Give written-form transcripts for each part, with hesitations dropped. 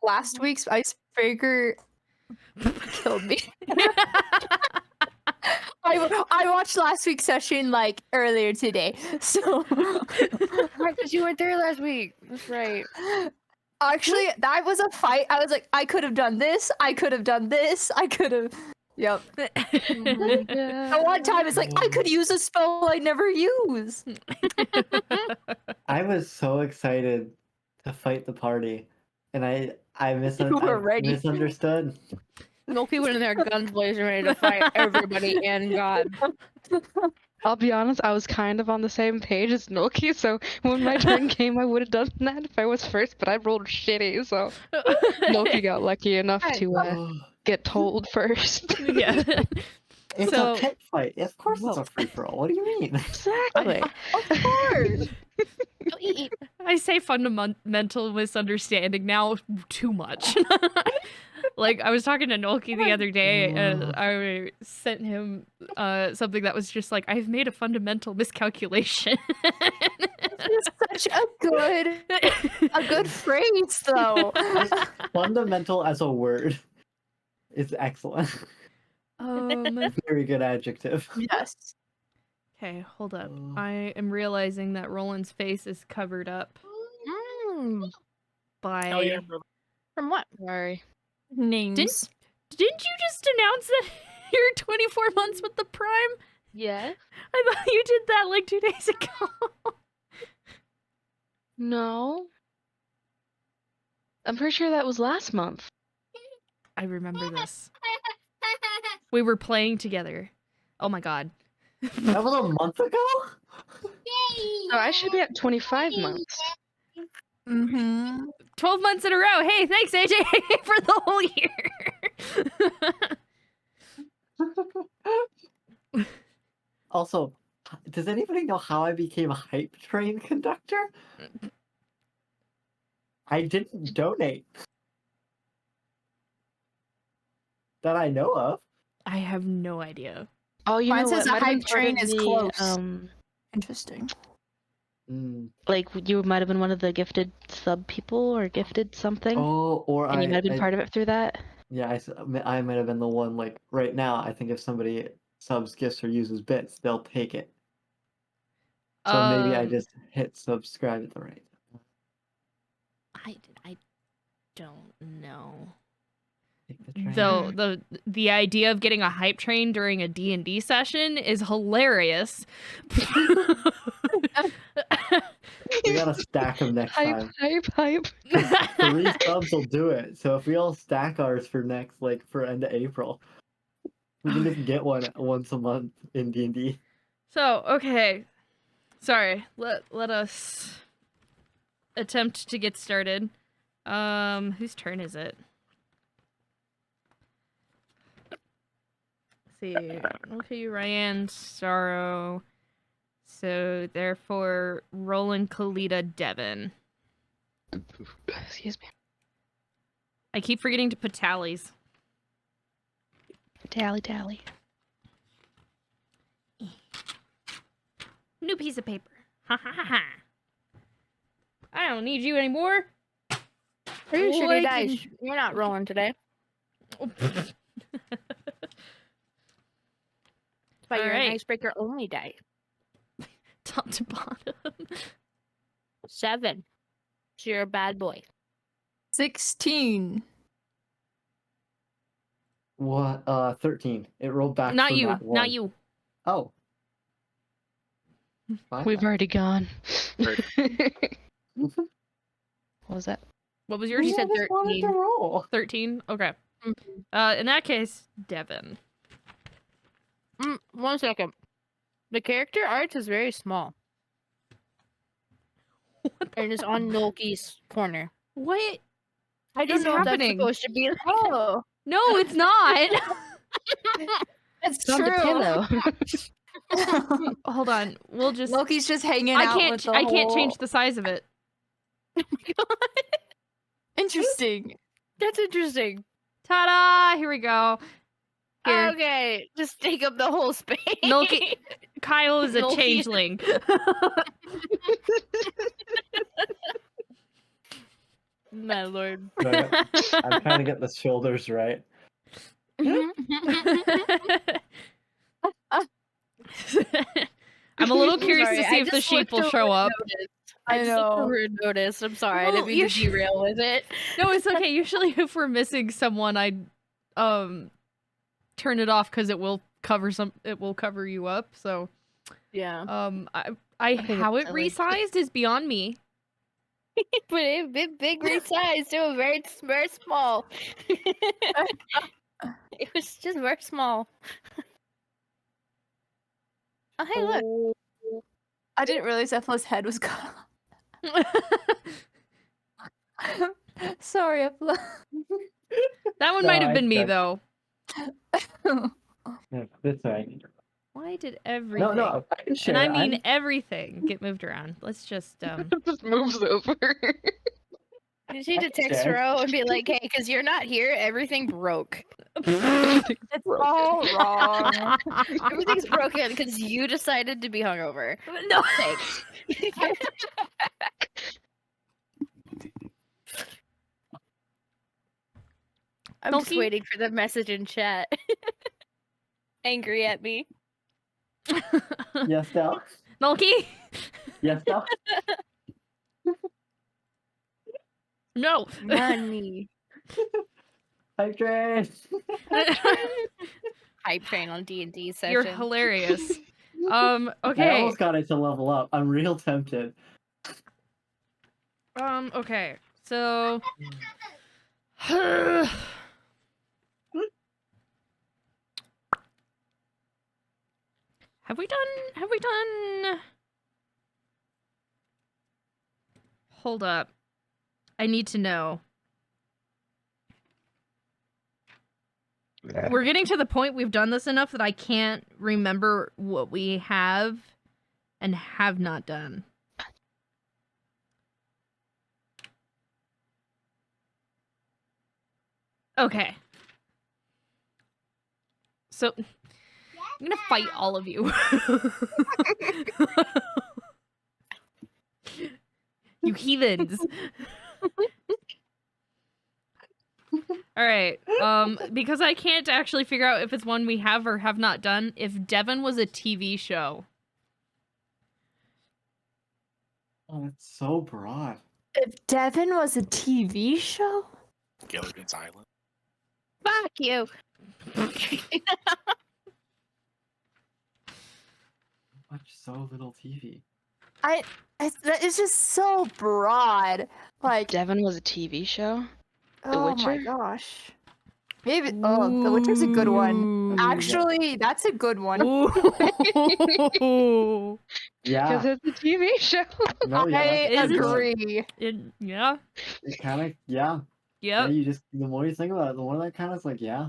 last week's icebreaker killed me. I watched last week's session like earlier today, so Right, because you weren't there last week. That's right. actually that was a fight. I was like, I could have done this. I could have done this. I could have. Yep. The one time it's like I could use a spell I never use. I was so excited to fight the party, and I You were ready. misunderstood. Milky went in there guns blazing ready to fight everybody and God. I'll be honest, I was kind of on the same page as Milky, so when my turn came, I would have done that if I was first, but I rolled shitty, so Milky got lucky enough to get told first. Yeah. It's So- a pit fight. Of course it's a free-for-all. What do you mean? Exactly. Of course. I say fundamental misunderstanding now too much. Like, I was talking to Nolki the other day, and I sent him something that was just like, I've made a fundamental miscalculation. It's such a good phrase, though. Fundamental as a word is excellent. Very good adjective. Yes. Okay, hold up. I am realizing that Roland's face is covered up by... Oh, yeah. From what? Sorry. Names. Didn't you just announce that you're 24 months with the Prime? Yeah. I thought you did that like 2 days ago. No. I'm pretty sure that was last month. I remember this. We were playing together. Oh my god. That was a month ago? So I should be at 25 months. Mm-hmm. 12 months in a row. Hey, thanks, AJ, for the whole year. Also, does anybody know how I became a hype train conductor? I didn't donate. That I know of. I have no idea. Oh, you Mine know says what? a Might have been hype part train of is the, close. Interesting. Like, you might have been one of the gifted sub people or gifted something. Oh, or and you might have been part of it through that. Yeah, I might have been the one, like, right now, I think if somebody subs, gifts, or uses bits, they'll take it. So maybe I just hit subscribe at the right time. I don't know. Take the train. Though the idea of getting a hype train during a D&D session is hilarious. We gotta stack them next time. Hype. 3 subs will do it. So if we all stack ours for next, like, for end of April, we can just get one once a month in D&D. So, okay. Sorry. Let us attempt to get started. Whose turn is it? Let's see. Okay, Ryan, Starro. So, therefore, Roland, Kalita, Devin. Excuse me. I keep forgetting to put tallies. Tally. New piece of paper. Ha ha ha ha. I don't need you anymore. Pretty sure Like- dice. You're not rolling today. But you're Alright. an icebreaker only die. Top to bottom. 7. So you're a bad boy. 16. What? 13. It rolled back. Not from you. that one. Not you. Oh. Fine. We've already gone. Right. What was that? What was yours? You said I just wanted 13. to roll. 13? Okay. Mhm. In that case, Devin. 1 second. The character art is very small. And it's on Nolki's corner. What? I don't is know happening? if that's supposed to be like oh. No, it's not. It's It's on the pillow. Hold on. We'll just. Loki's just hanging I out can't. with the I can't whole- change the size of it. Interesting. That's interesting. Ta-da! Here we go. Here. Okay, just take up the whole space. Milky- Kyle is a Milky- changeling. My lord. No, I'm trying to get the shoulders right. I'm a little curious Sorry, to see I if the just sheep looked will over show and up. noticed. I I just looked know. over and noticed. I'm sorry, I Well, didn't mean you to derail with it. No, it's okay. Usually, if we're missing someone, I turn it off because it will cover It will cover you up. So, Yeah. how it silly. resized is beyond me. But it big resized to a very, very small. It was just very small. Oh, hey, look. I didn't realize Efla's head was cut off. Sorry, Efla. That one No, might have I been me checked. though. Yeah, that's right. Why did everything? No, I can share. And I mean I'm- everything get moved around. Let's just Just moves over. You just need to I can text share. Ro and be like, hey, because you're not here, everything broke. It's all wrong. Everything's broken because you decided to be hungover. No. Thanks. I'm just Milky? waiting for the message in chat. Angry at me. Yes, Dal. Milky? Yes, Dal. No. Money. Hydrate. Hype train on D&D session. You're hilarious. I Okay. almost got it to level up. I'm real tempted. Okay. So Have we done Hold up. I need to know. We're getting to the point we've done this enough that I can't remember what we have and have not done. Okay. So, I'm gonna fight all of you. You heathens. Alright, because I can't actually figure out if it's one we have or have not done, if Devon was a TV show. Oh, it's so broad. If Devon was a TV show? Gilligan's Island. Fuck you. Watch so little TV. It's just so broad. Like, Devon was a TV show. oh my Witcher? gosh. Maybe. Oh, The Witcher's a good one. Ooh. Actually, that's a good one. Ooh. Yeah. Because it's a TV show. No, yeah. I Is it- agree. Yeah. It kind of, yeah. Yep. Yeah, the more you think about it, the more that kind of like, yeah.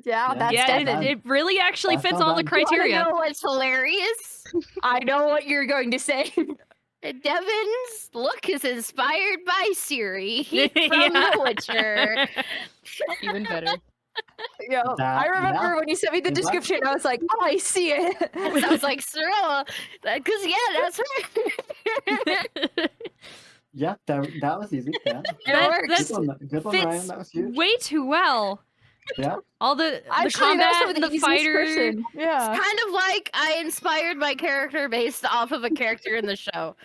Yeah, Yeah. that's Yeah, Devon. it really actually That's fits not all the bad. criteria. You know what's hilarious? I know what you're going to say. Devon's look is inspired by Siri from Yeah. The Witcher. Even better. Yeah, I remember yeah. when you sent me the Good luck. description, I was like, oh, I see it. So I was like, Cirilla, because that's her. Yeah, that was easy. Yeah. That's Good one, fits Ryan. That was huge. way too well. Yeah. All the Actually, that's combat, the the easiest fighter. person. Yeah. Kind of like I inspired my character based off of a character in the show.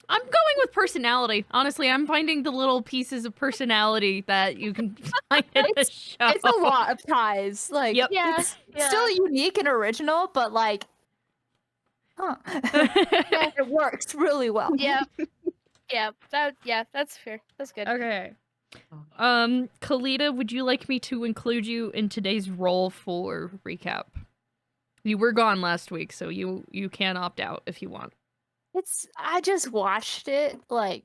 I'm going with personality. Honestly, I'm finding the little pieces of personality that you can find in the show. It's a lot of ties. Like, Yep. Yeah, it's yeah. still unique and original, but like, it works really well. Yeah. Yeah, that's fair. That's good. Okay. Kalita, would you like me to include you in today's roll for recap? You were gone last week, so you can opt out if you want. I just watched it. Like,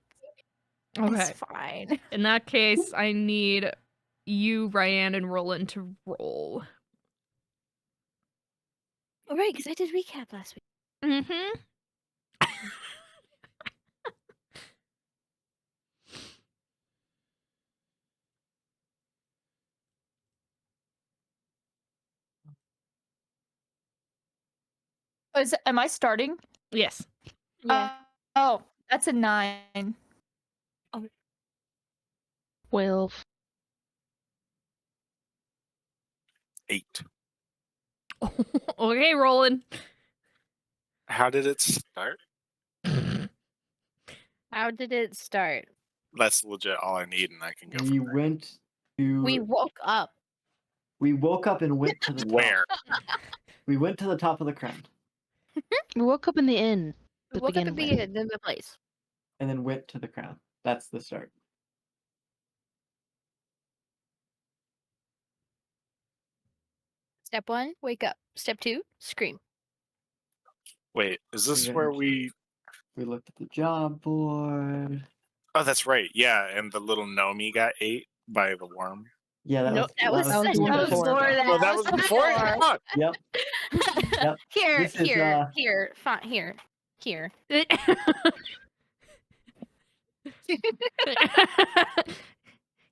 Okay. it's fine. In that case, I need you, Ryan, and Roland to roll. All right, because I did recap last week. Mm-hmm. Am I starting? Yes. Yeah. Oh, that's a 9. 12. 8. Okay, Roland. How did it start? How did it start? That's legit all I need, and I can go We from there. went to. We woke up. We woke up and went to the top. Where? We went to the top of the crown, We woke up in the inn. We To woke up begin at with. the end in the place. and then went to the crown. That's the start. Step 1, wake up. Step 2, scream. Wait, is this Yeah. where we? We looked at the job board. Oh, that's right. Yeah, and the little Nomi got ate by the worm. Yeah, that No, was that was that was the one That was before. before that. Well, that was before it. Fuck. Yep. Yep. Here, This is, here, fine, here.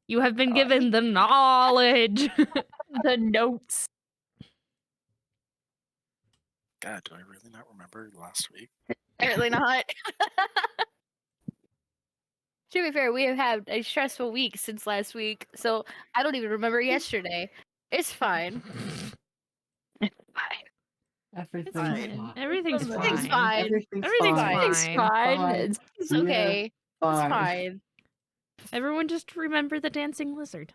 You have been given the knowledge. The notes. God, do I really not remember last week? Apparently not. To be fair, we have had a stressful week since last week, so I don't even remember yesterday. It's fine. Everything's fine. fine. Everything's Everything's fine. fine. Everything's Everything's fine. fine. It's fine. Fine. It's It's We're okay. It's fine. fine. Everyone just remember the dancing lizard.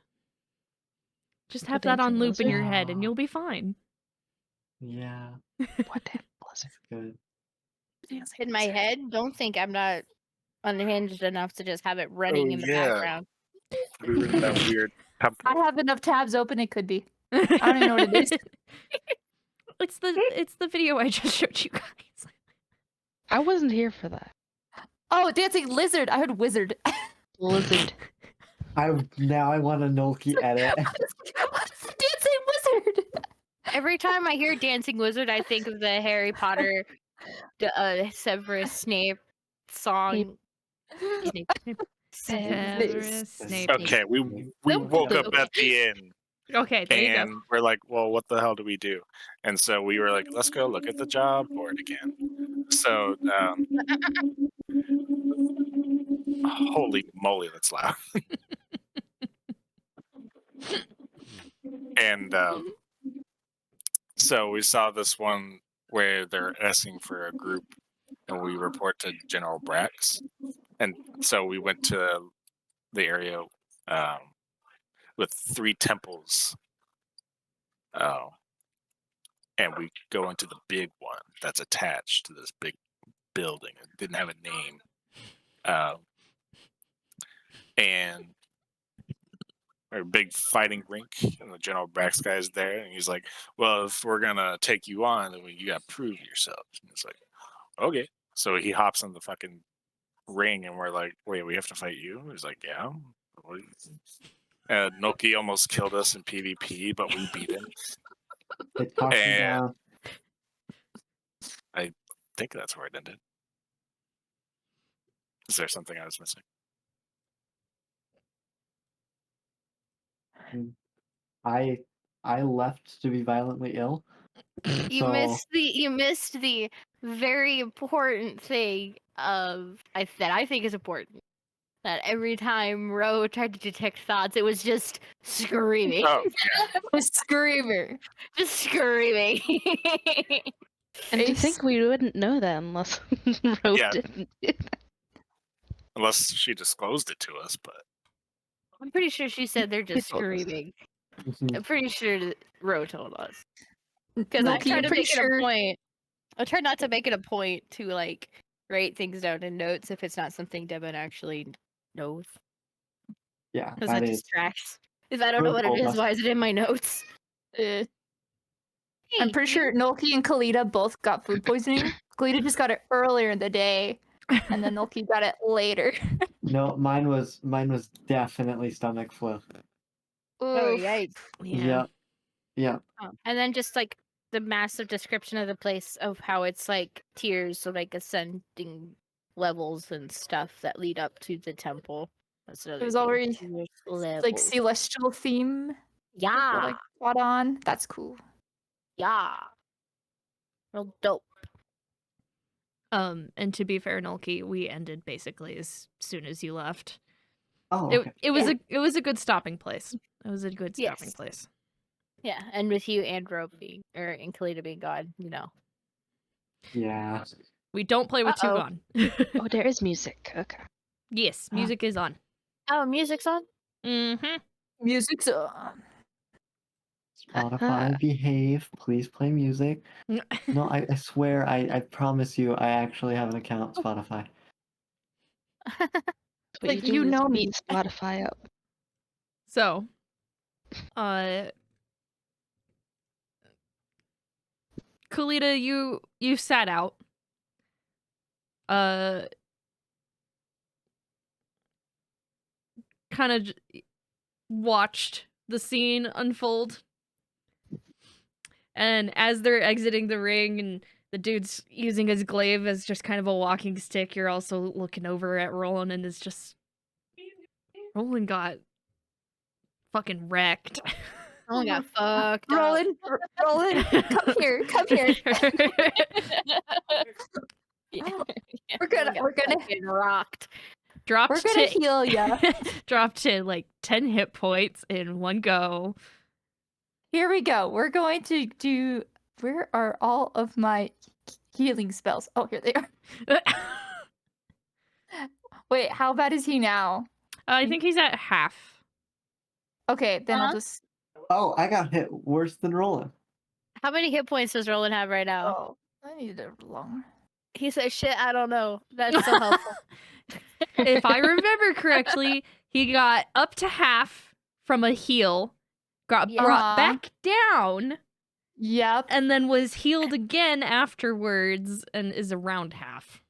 Just The have that on dancing loop in lizard? your head and you'll be fine. Yeah, What the hell was it? good. In my head, don't think I'm not unhinged enough to just have it running Oh, in the yeah. background. We were in that weird temple. I have enough tabs open. It could be. I don't even know what it is. It's the video I just showed you guys. I wasn't here for that. Oh, dancing lizard. I heard wizard. Lizard. Now I want a Nolki edit. What's the dancing wizard? Every time I hear Dancing Wizard, I think of the Harry Potter Severus Snape song. Severus Snape. Okay, we woke up at the inn, Okay, there you and go. we're like, well, what the hell do we do? And so we were like, let's go look at the job board again. So, holy moly, that's loud. And so we saw this one where they're asking for a group, and we report to General Brax. And so we went to the area with 3 temples. And we go into the big one that's attached to this big building. It didn't have a name. And a big fighting rink, and the General Brax guy is there, and he's like, well, if we're gonna take you on, then you gotta prove yourself. And it's like, okay. So he hops in the fucking ring, and we're like, wait, we have to fight you? He's like, yeah. Noki almost killed us in PvP, but we beat him. They talked me And- down. I think that's where it ended. Is there something I was missing? I left to be violently ill. You So- missed the very important thing that I think is important. That every time Ro tried to detect thoughts, it was just screaming. Oh, A screamer. Just screaming. And to Ace. think we wouldn't know that unless Ro Yeah. didn't. unless she disclosed it to us, but I'm pretty sure she said they're just told us. screaming. Mhm. I'm pretty sure that Ro told us. Because I Loki, tried I'm to pretty make it sure- a point. I tried not to make it a point to like write things down in notes if it's not something Devin actually knows. Yeah, Because that that is. distracts. If I don't know Ro what it told is, us. why is it in my notes? I'm Hey, pretty sure Nolki and Kalita both got food poisoning. Kalita just got it earlier in the day, and then Nolki got it later. No, mine was definitely stomach flu. Oh, Oof. yikes. Yeah. Yeah. Oh, and then just like the massive description of the place of how it's like tiers, so like ascending levels and stuff that lead up to the temple. That's another It was thing. already Tiers, like levels. celestial theme. Yeah, Like spot on. That's cool. yeah. Real dope. And to be fair, Nolki, we ended basically as soon as you left. Oh, okay. It was a good stopping place. It was a good stopping Yes. place. Yeah, and with you and Roe being, and Kalita being gone, you know. Yeah. We don't play with two Uh-oh. gone. Oh, there is music. Okay. Yes, music is on. Oh, music's on? Mm-hmm. Music's on. Spotify, behave. Please play music. No, I swear, I promise you, I actually have an account on Spotify. What Like, you you do is know me. beat Spotify up. So, Kalita, you sat out. Kind of watched the scene unfold. And as they're exiting the ring and the dude's using his glaive as just kind of a walking stick, you're also looking over at Roland and is just... Roland got fucking wrecked. Oh, got fucked up. Roland, come here, come here. We're gonna fucking rocked. Dropped we're gonna to heal ya. dropped to like 10 hit points in one go. Here we go. We're going to do. Where are all of my healing spells? Oh, here they are. Wait, how bad is he now? I think he's at half. Okay, then I'll Huh? just. Oh, I got hit worse than Roland. How many hit points does Roland have right now? Oh, I need a longer. He said, shit, I don't know. That's so helpful. If I remember correctly, he got up to half from a heal, got Yeah. brought back down, Yep. and then was healed again afterwards and is around half.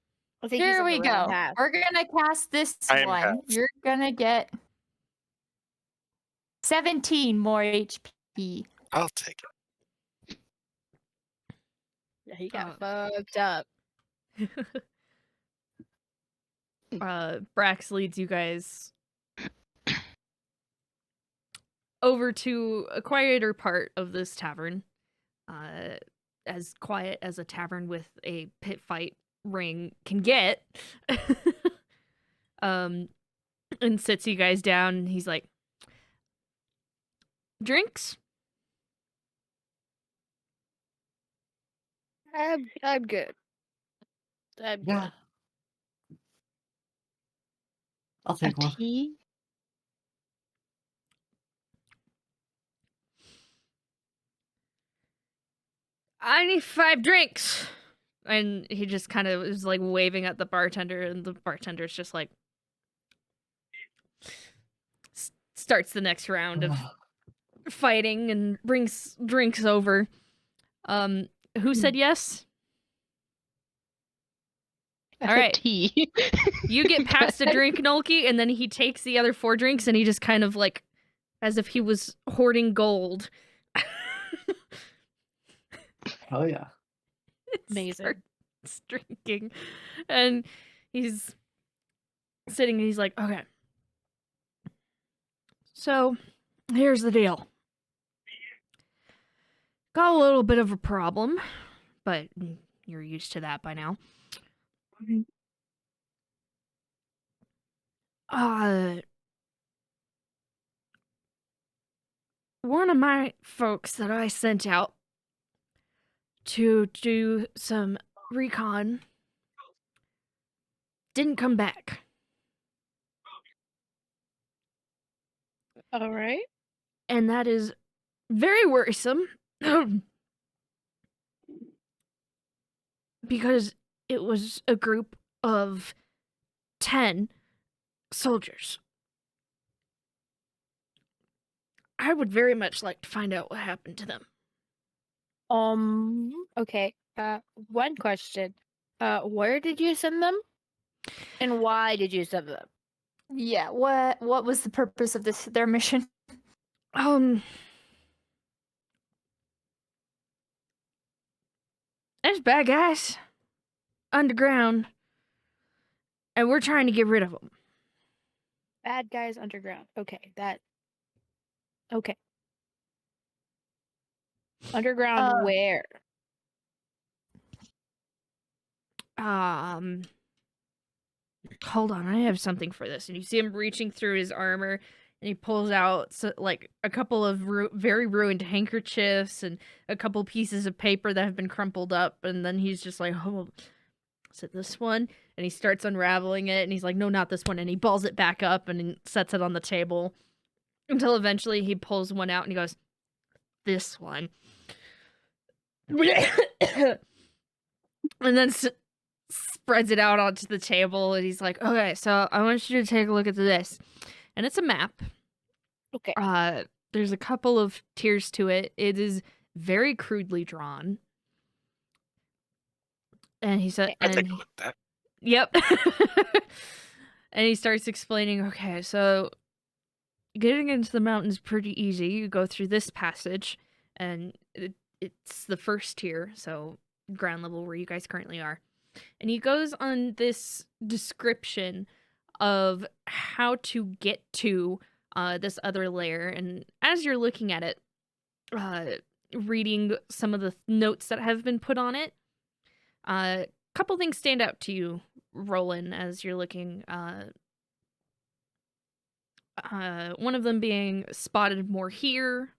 I think he's Here like we around go. half. We're gonna cast this I am one. half. You're gonna get 17 more HP. I'll take it. Yeah, he got fucked up. Brax leads you guys over to a quieter part of this tavern. As quiet as a tavern with a pit fight ring can get. And sits you guys down and he's like, drinks? I'm good. I'm Yeah. good. I'll A take one. tea? I need 5 drinks. And he just kind of is like waving at the bartender, and the bartender's just like starts the next round of fighting and brings drinks over. Who said yes? I All said right. tea. You get past a drink, Nolki, and then he takes the other 4 drinks and he just kind of like, as if he was hoarding gold. Oh yeah. Amazing. Starts drinking. And he's sitting and he's like, okay. So, here's the deal. Got a little bit of a problem, but you're used to that by now. One of my folks that I sent out to do some recon didn't come back. All right. And that is very worrisome. Because it was a group of 10 soldiers. I would very much like to find out what happened to them. Okay. One question. Where did you send them? And why did you send them? Yeah. What was the purpose of their mission? There's bad guys underground, and we're trying to get rid of them. Bad guys underground. Okay, okay. Underground where? hold on, I have something for this. And you see him reaching through his armor, and he pulls out like a couple of very ruined handkerchiefs and a couple pieces of paper that have been crumpled up. And then he's just like, oh, is it this one? And he starts unraveling it, and he's like, no, not this one. And he balls it back up and sets it on the table until eventually he pulls one out and he goes, this one. And then spreads it out onto the table, and he's like, okay, so I want you to take a look at this. And it's a map. Okay. There's a couple of tiers to it. It is very crudely drawn. And he said, I'll take a look at that. yep. And he starts explaining, okay, so getting into the mountain's pretty easy. You go through this passage, and it's the first tier, so ground level where you guys currently are. And he goes on this description of how to get to this other layer. And as you're looking at it, reading some of the notes that have been put on it, a couple things stand out to you, Roland, as you're looking. One of them being spotted more here.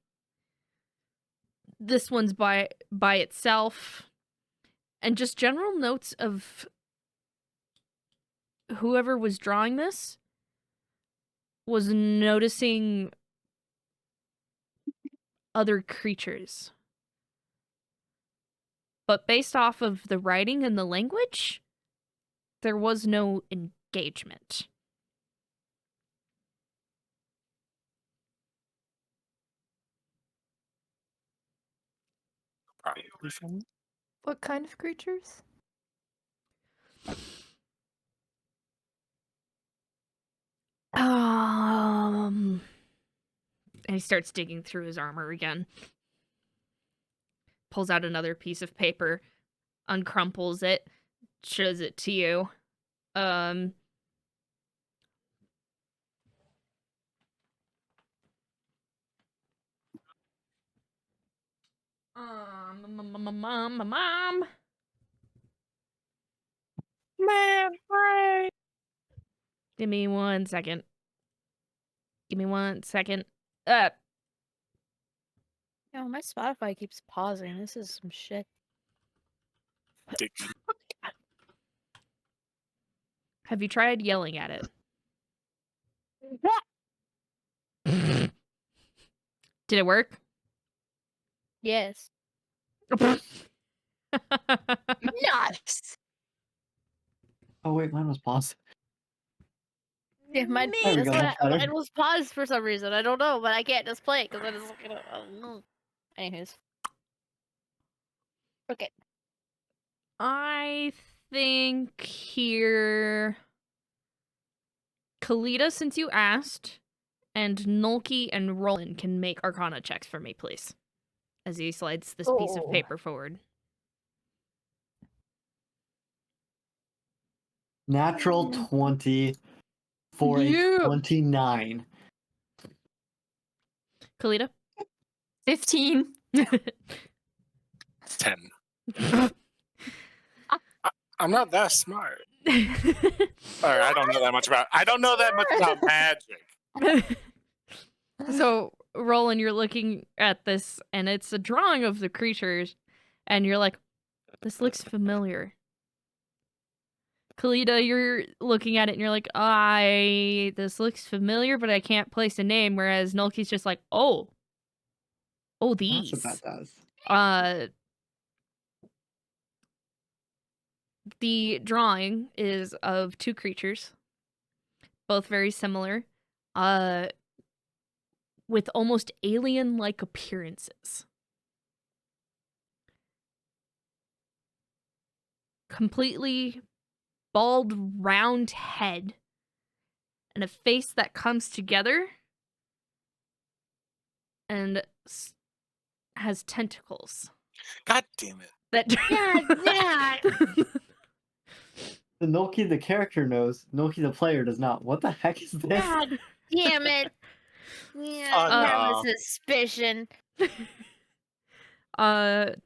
This one's by itself. And just general notes of whoever was drawing this was noticing other creatures. But based off of the writing and the language, there was no engagement. Probably from What kind of creatures? And he starts digging through his armor again. Pulls out another piece of paper, uncrumples it, shows it to you. Mom. Man, right. Give me 1 second. Yo, my Spotify keeps pausing. This is some shit. Dick. Have you tried yelling at it? Did it work? Yes. Nice. Oh wait, mine was paused. Yeah, mine, There we that's go, what that's better. mine was paused for some reason. I don't know, but I can't just play it because I just Anyways. Okay. I think here, Kalita, since you asked, and Nulky and Roland can make Arcana checks for me, please. As he slides this piece of paper forward. Natural 20 for a 29. Kalita? 15. 10. I'm not that smart. Or I don't know that much about magic. So, Roland, you're looking at this, and it's a drawing of the creatures, and you're like, this looks familiar. Kalita, you're looking at it, and you're like, this looks familiar, but I can't place a name, whereas Nulky's just like, oh, these. That's what that does. The drawing is of two creatures, both very similar, with almost alien-like appearances. Completely bald, round head, and a face that comes together and has tentacles. God damn it. That Yeah. The Nulky the character knows, Nulky the player does not. What the heck is this? God damn it. Yeah, Oh, I have no. a suspicion.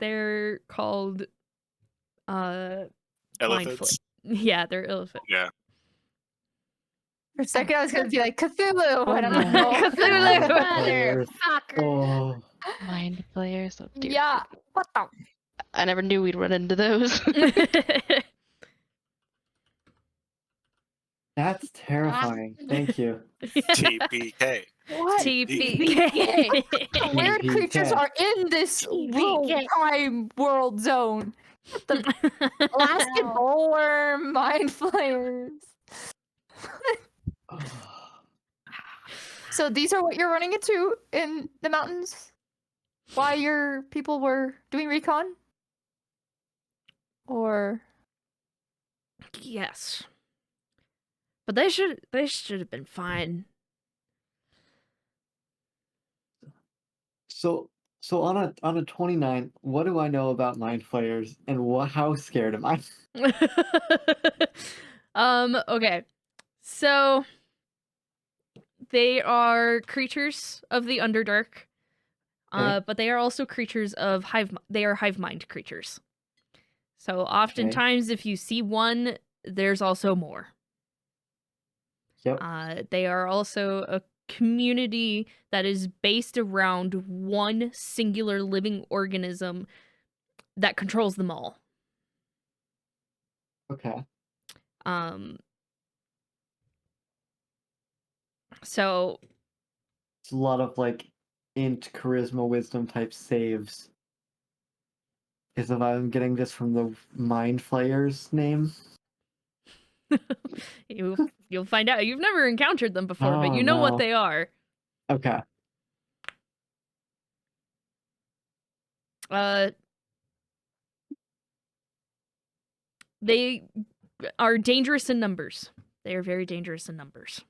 They're called Elephants. Yeah, they're elephant. Yeah. For a second, I was gonna be like Cthulhu, and I'm like, no. no. Motherfucker. Oh, Mind flayers. Oh dear. Yeah. What the? I never knew we'd run into those. that's terrifying. Thank you. TPK. What? TPK. Weird TPK. creatures are in this little TPK. time world zone. The Alaskan bullworm, mind flayers. So these are what you're running into in the mountains? Why your people were doing recon? Or Yes. But they should have been fine. So on a 29, what do I know about mind flayers and how scared am I? Okay. So they are creatures of the Underdark. Okay. But they are also creatures of they are hive mind creatures. So oftentimes if you see one, there's also more. Yep. They are also a community that is based around one singular living organism that controls them all. Okay. So It's a lot of like int charisma wisdom type saves. Is if I'm getting this from the mind flayers name. you'll find out. You've never encountered them before, but Oh, you know what no. they are. Okay. They are dangerous in numbers. They are very dangerous in numbers.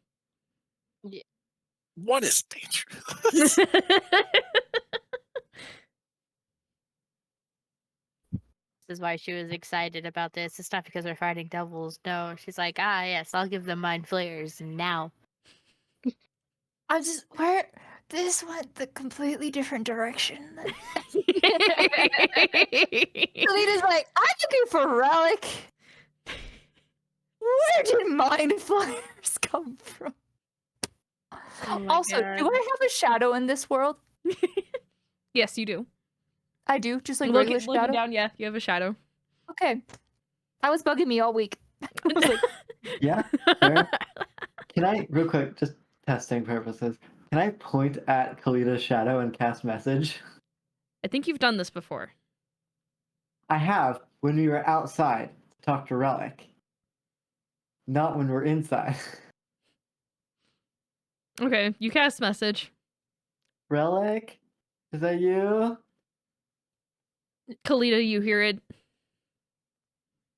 What is dangerous? This is why she was excited about this. It's not because we're fighting devils. No, she's like, yes, I'll give them mind flayers now. I just where this went the completely different direction. Alita's like, I'm looking for Relic. Where did mind flayers come from? Oh Also, do I have a shadow in this world? Yes, you do. I do, just like regular Looking shadow. down, yeah, you have a shadow. Okay, that was bugging me all week. I was like, Yeah. Fair. Can I real quick, just testing purposes? Can I point at Kalita's shadow and cast message? I think you've done this before. I have when we were outside to talk to Relic. Not when we're inside. Okay, you cast message. Relic? Is that you? Kalita, you hear it.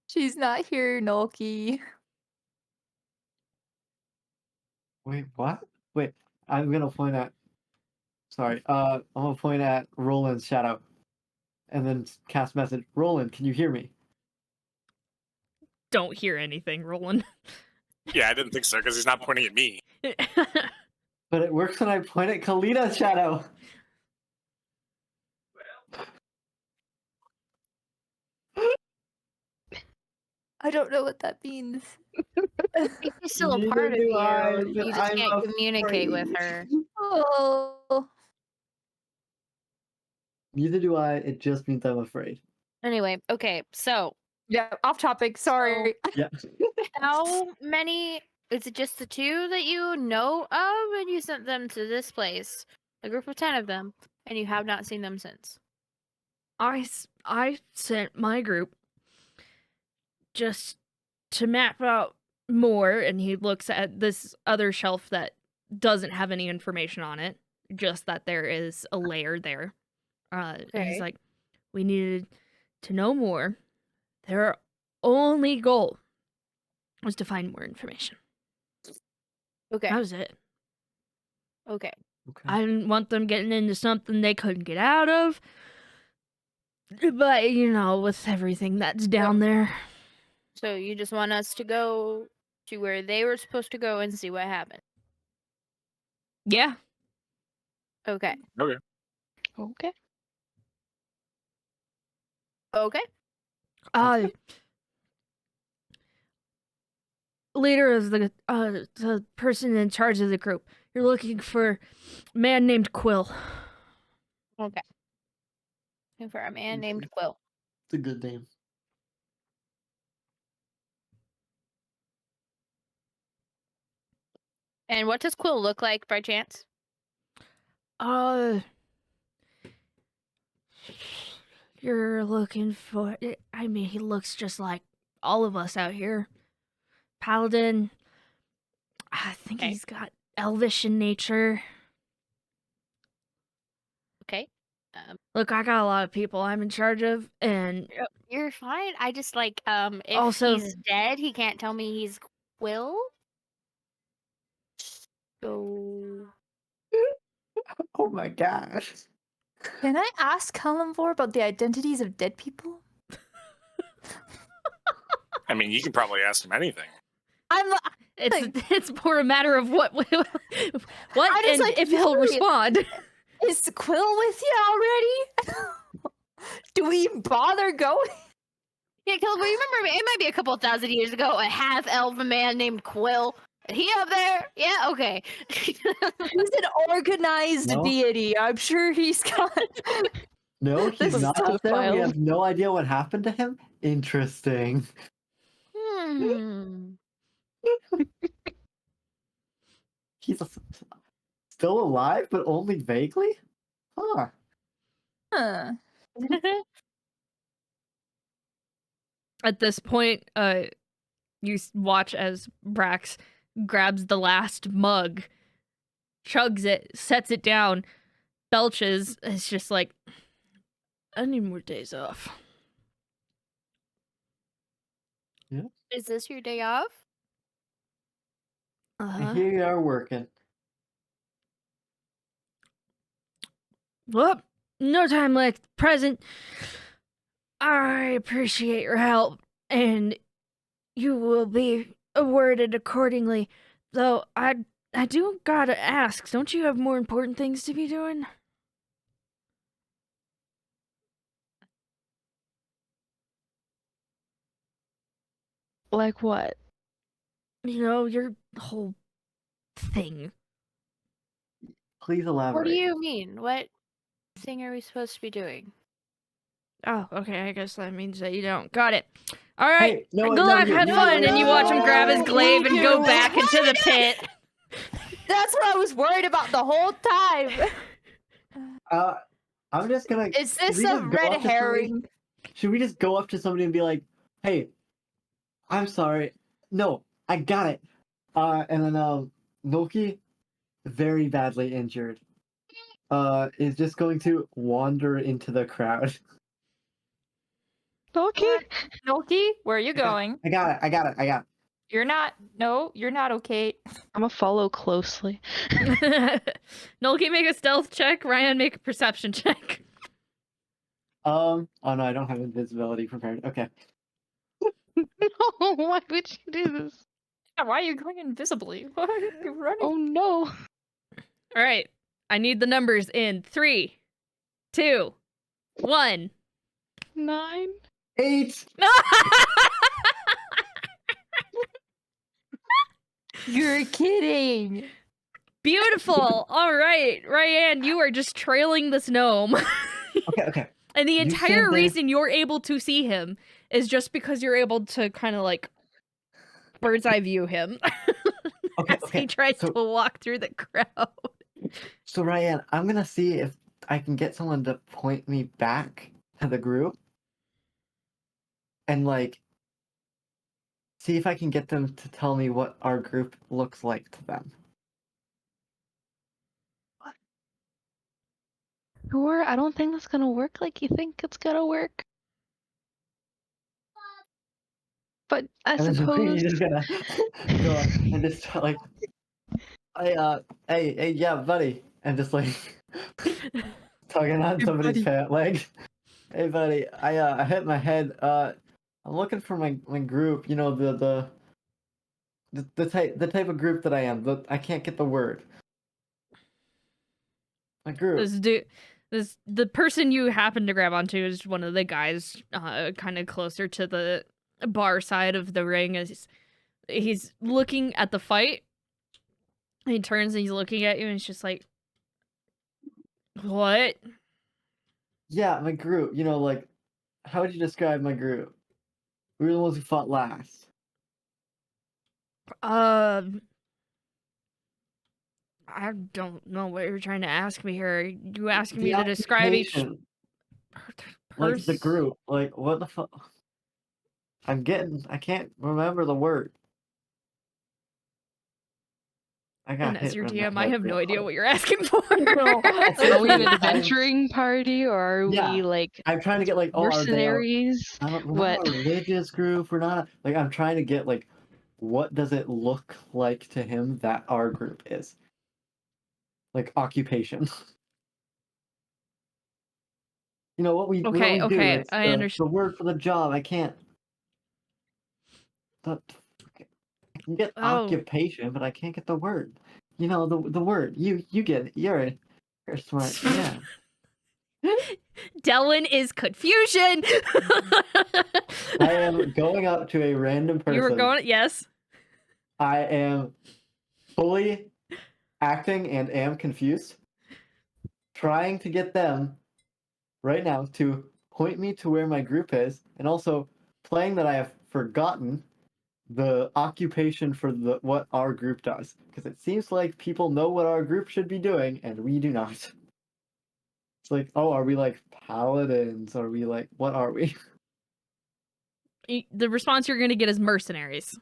she's not here, Nolki. Wait, what? Wait, I'm gonna point at. Sorry, I'm gonna point at Roland's shadow, and then cast message. Roland, can you hear me? Don't hear anything, Roland. Yeah, I didn't think so because he's not pointing at me. But it works when I point at Kalita's shadow. I don't know what that means. She's still a Neither part of do you. I, You but just I'm can't communicate with afraid. her. Oh, Neither do I. It just means I'm afraid. Anyway, okay, so yeah, off topic. Sorry. Yeah. how many? Is it just the two that you know of, and you sent them to this place? A group of 10 of them, and you have not seen them since. I sent my group just to map out more, and he looks at this other shelf that doesn't have any information on it, just that there is a layer there. And Okay. he's like, we needed to know more. Their only goal was to find more information. Okay. That was it. Okay. Okay. I didn't want them getting into something they couldn't get out of. But, you know, with everything that's down there. So you just want us to go to where they were supposed to go and see what happened. Yeah. Okay. Okay. Okay. Okay. leader of the person in charge of the group. You're looking for a man named Quill. Okay. Looking for a man named Okay. Quill. It's a good name. And what does Quill look like by chance? You're looking for... I mean, he looks just like all of us out here. Paladin. I think Okay. he's got elvish in nature. Okay. Look, I got a lot of people I'm in charge of, and You're fine. I just like if Also- he's dead, he can't tell me he's Quill. So Oh my gosh. Can I ask Kalimvor about the identities of dead people? I mean, you can probably ask him anything. it's more a matter of what I just, and like, if he'll curious. respond. Is Quill with you already? Do we bother going? yeah, Quill, you remember it might be a couple of thousand years ago, a half-elf man named Quill. He up there? Yeah, okay. He's an organized No. deity. I'm sure he's got. No, he's This not is up there. We wild. have no idea what happened to him. Interesting. He's still alive, but only vaguely? Huh. Huh. At this point, you watch as Brax grabs the last mug, chugs it, sets it down, belches. It's just like, I need more days off. Is this your day off? And here you are working. Well, no time like the present. I appreciate your help, and you will be awarded accordingly. Though I do gotta ask, don't you have more important things to be doing? Like what? You know, your whole thing. Please elaborate. What do you mean? What thing are we supposed to be doing? Oh, okay, I guess that means that you don't. Got it. All right, Hey, no, good no, luck, you- have you- fun, and you watch him grab his No, glaive and go you- back into the pit. That's what I was worried about the whole time. I'm just gonna. Is this should we a just go red up to somebody- herring? Should we just go up to somebody and be like, "Hey, I'm sorry. No, I got it." And then Noki, very badly injured, is just going to wander into the crowd. Okay. Noki, where are you going? I got it. You're not. No, you're not okay. I'm gonna follow closely. Nolki, make a stealth check. Ryan, make a perception check. Oh no, I don't have invisibility prepared. Okay. No, why would you do this? Why are you going invisibly? Why are you running? Oh no. All right, I need the numbers in 3, 2, 1. 9. 8. You're kidding. Beautiful. All right, Ryan, you are just trailing this gnome. Okay. And the You entire said that- reason you're able to see him is just because you're able to kind of like bird's eye view him Okay. as he tries so- to walk through the crowd. So Ryan, I'm gonna see if I can get someone to point me back to the group, and like, see if I can get them to tell me what our group looks like to them. Sure, I don't think that's gonna work like you think it's gonna work. But I And then suppose. you're just gonna go up and just like, hey, yeah, buddy, and just like tugging on somebody's pant leg. Hey, buddy, I hit my head. I'm looking for my group. You know, the type of group that I am. I can't get the word. My group. The person you happen to grab onto is one of the guys kind of closer to the bar side of the ring. Is he's looking at the fight. He turns and he's looking at you and he's just like, what? Yeah, my group. You know, like, how would you describe my group? We were the ones who fought last. I don't know what you're trying to ask me here. You asking me The to describe each occupation, person? like the group. Like, what the fuck? I can't remember the word. I got And as hit your in the DM, I head have no real idea hard. what you're asking for. No, Are we an essentially, adventuring party or are Yeah, we like I'm trying to get like, oh, are they a, mercenaries? we're What? not a religious group. We're not like, I'm trying to get like, what does it look like to him that our group is? Like occupation. You know what we do. Okay, It's I the understand. word for the job. I can't. I can get Oh. occupation, but I can't get the word. You know the word. You get it. You're smart. Yeah. Dylan is confusion. I am going up to a random person. You were going, yes. I am fully acting and am confused, trying to get them right now to point me to where my group is, and also playing that I have forgotten the occupation for what our group does, because it seems like people know what our group should be doing, and we do not. It's like, oh, are we like paladins? Are we like, what are we? The response you're going to get is mercenaries.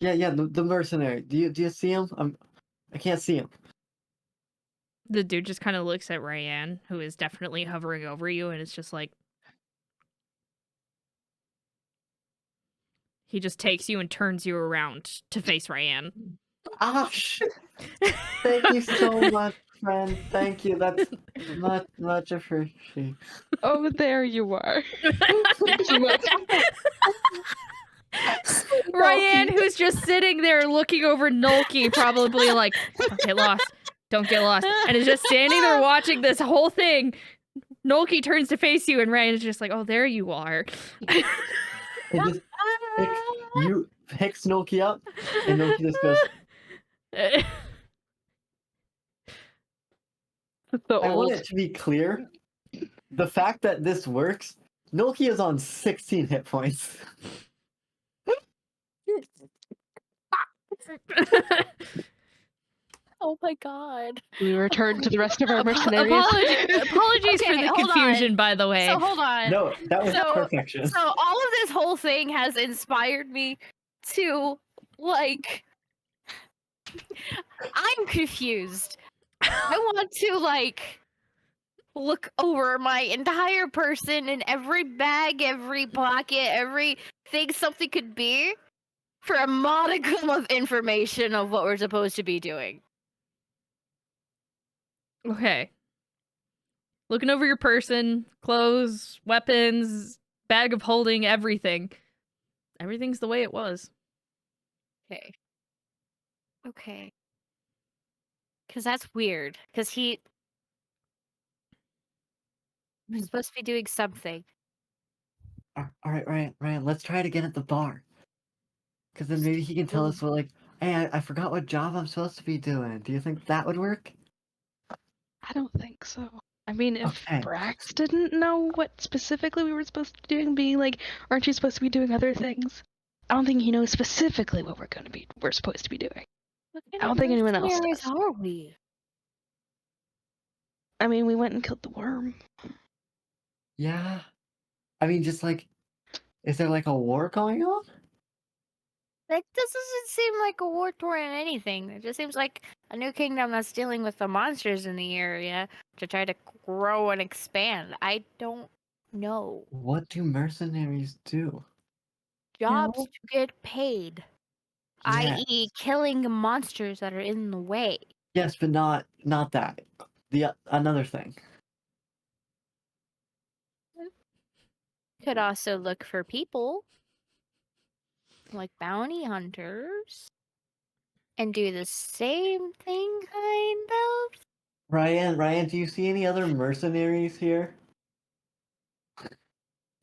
Yeah, the mercenary. Do you see him? I can't see him. The dude just kind of looks at Ryan, who is definitely hovering over you, and it's just like, he just takes you and turns you around to face Ryan. Ah, shit. Thank you so much, friend. Thank you. That's much appreciated. Oh, there you are. Ryan, who's just sitting there looking over Nulky, probably like, don't get lost. Don't get lost. And is just standing there watching this whole thing. Nulky turns to face you, and Ryan is just like, oh, there you are. It just picks Noki up, and Noki just goes, I want it to be clear, the fact that this works, Noki is on 16 hit points. Oh my god. We return to the rest of our mercenaries. Apologies for Okay, the hold confusion, on. by the way. So hold on. No, that was perfection. So all of this whole thing has inspired me to, like, I'm confused. I want to, like, look over my entire person in every bag, every pocket, everything something could be for a modicum of information of what we're supposed to be doing. Okay. Looking over your person, clothes, weapons, bag of holding, everything. Everything's the way it was. Okay. Okay. Because that's weird. Because he was supposed to be doing something. All right, Ryan, let's try it again at the bar. Because then maybe he can tell us what, like, hey, I forgot what job I'm supposed to be doing. Do you think that would work? I don't think so. I mean, if Okay. Brax didn't know what specifically we were supposed to be doing, being like, aren't you supposed to be doing other things? I don't think he knows specifically what we're supposed to be doing. I don't think anyone else does. Are we? I mean, we went and killed the worm. Yeah. I mean, just like, is there like a war going on? That doesn't seem like a war torn in anything. It just seems like a new kingdom that's dealing with the monsters in the area to try to grow and expand. I don't know. What do mercenaries do? Jobs to get paid, Yes. i.e., killing monsters that are in the way. Yes, but not that. The another thing. Could also look for people, like bounty hunters, and do the same thing, kind of. Ryan, do you see any other mercenaries here?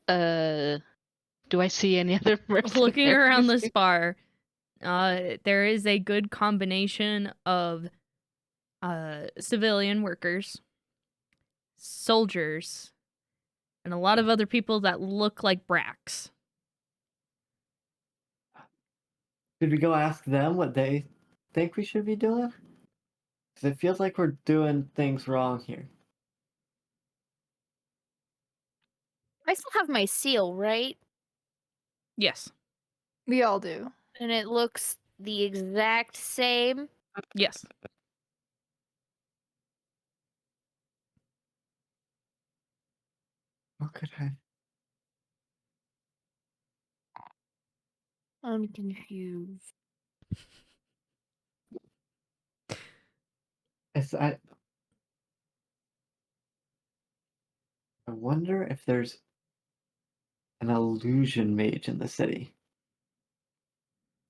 Do I see any other Looking around this mercenaries? bar, there is a good combination of civilian workers, soldiers, and a lot of other people that look like bracks. Should we go ask them what they think we should be doing? Because it feels like we're doing things wrong here. I still have my seal, right? Yes. We all do. And it looks the exact same. Yes. What could I? I'm confused. I wonder if there's an illusion mage in the city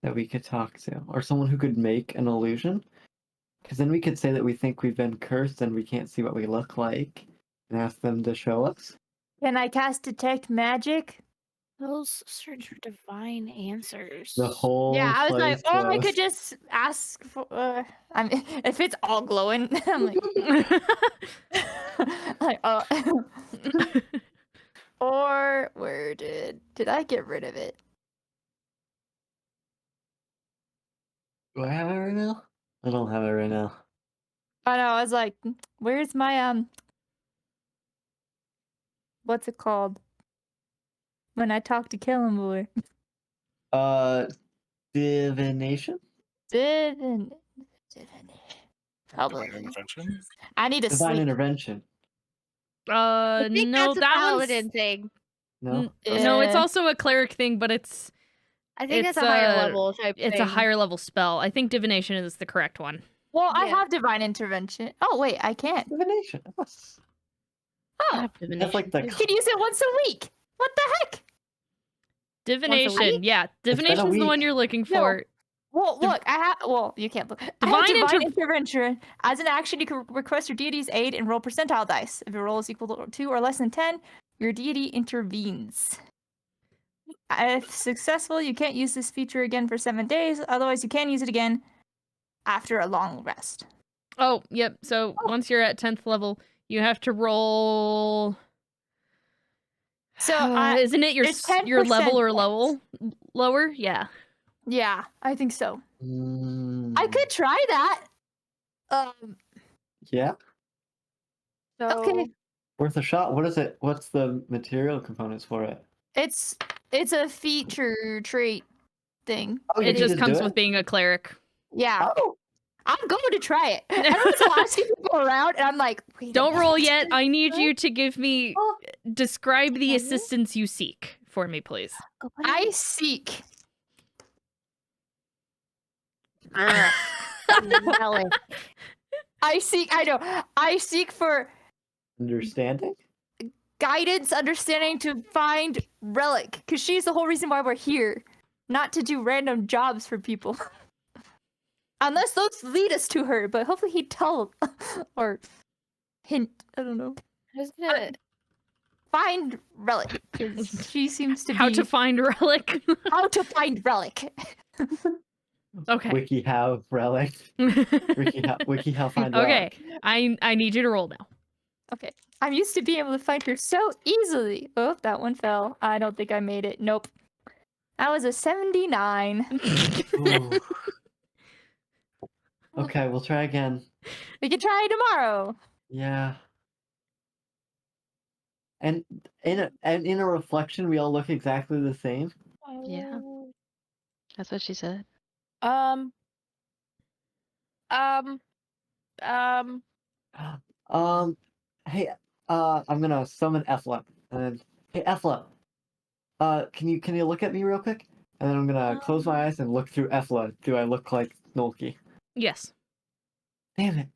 that we could talk to, or someone who could make an illusion. Because then we could say that we think we've been cursed and we can't see what we look like, and ask them to show us. Can I cast detect magic? Those search for divine answers. The whole Yeah, I was like, place or I was- could just ask for. I mean, if it's all glowing, I'm like, like, or where did I get rid of it? Do I have it right now? I don't have it right now. Oh no, I was like, where's my what's it called? When I talk to Killing Boy. Divination? Divination. Divine intervention. I need to Divine sleep. intervention. I think No, that's a that paladin one's thing. No? no, it's Yeah. also a cleric thing, but it's I think It's that's a higher a- level type it's thing. a higher level spell. I think divination is the correct one. Well, I Yeah. have divine intervention. Oh wait, I can't. Divination. Yes. Oh, That's like the I can use it once a week. What the heck? Divination, yeah. been a Divination's the one week. you're looking No. for. Well, look, I have. Well, you can't look. I Divine have divine intervention. As an action, you can request your deity's aid and roll percentile dice. If your roll is equal to 2 or less than 10, your deity intervenes. If successful, you can't use this feature again for 7 days. Otherwise, you can use it again after a long rest. Oh, yep. So once you're at 10th level, you have to roll. So, isn't it it's your level 10% or lower? Yeah. yeah, I think so. I Mm, could try that. Yeah. So, Okay. Worth a shot. What is it? What's the material components for it? It's a feature trait thing. Oh, you It can just do comes it? with being a cleric. Yeah. Oh, I'm going to try it. Everyone's asking people around, and I'm like, wait. Don't roll yet. I need you to give me Oh. describe the Okay. assistance you seek for me, please. go put it I in. seek. Relic. I know. I seek for understanding? guidance, understanding to find Relic, because she's the whole reason why we're here, not to do random jobs for people. Unless those lead us to her, but hopefully he'd tell or hint. I don't know. I was gonna. Find Relic, because she seems to How be to find relic. how to find Relic. Okay. WikiHow relic. WikiHow find Okay. relic. I need you to roll now. Okay. I'm used to being able to find her so easily. Oh, that one fell. I don't think I made it. Nope. That was a 79. Ooh. Okay, we'll try again. We can try tomorrow. Yeah. And in a reflection, we all look exactly the same. Yeah. That's what she said. Um. Hey, I'm gonna summon Ethla, and hey, Ethla, can you look at me real quick? And then I'm gonna close my eyes and look through Ethla. Do I look like Nolki? Yes. Damn it!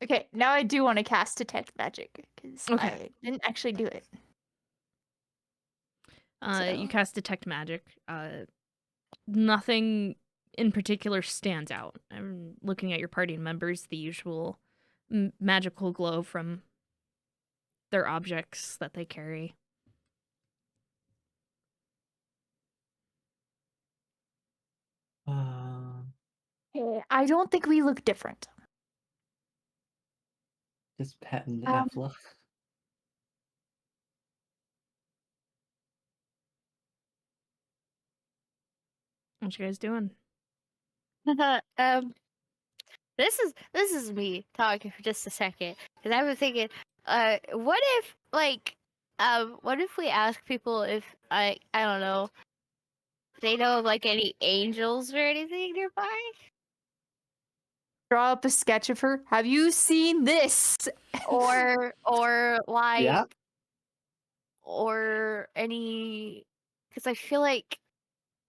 Okay, now I do want to cast Detect Magic, because Okay. I didn't actually do it. You cast detect magic. Nothing in particular stands out. I'm looking at your party members, the usual magical glow from their objects that they carry. I don't think we look different. Just petting Um, Efla. What you guys doing? This is me talking for just a second because I was thinking, what if what if we ask people if I don't know, they know of like any angels or anything nearby, draw up a sketch of her. Have you seen this? or like Yeah. or any, because I feel like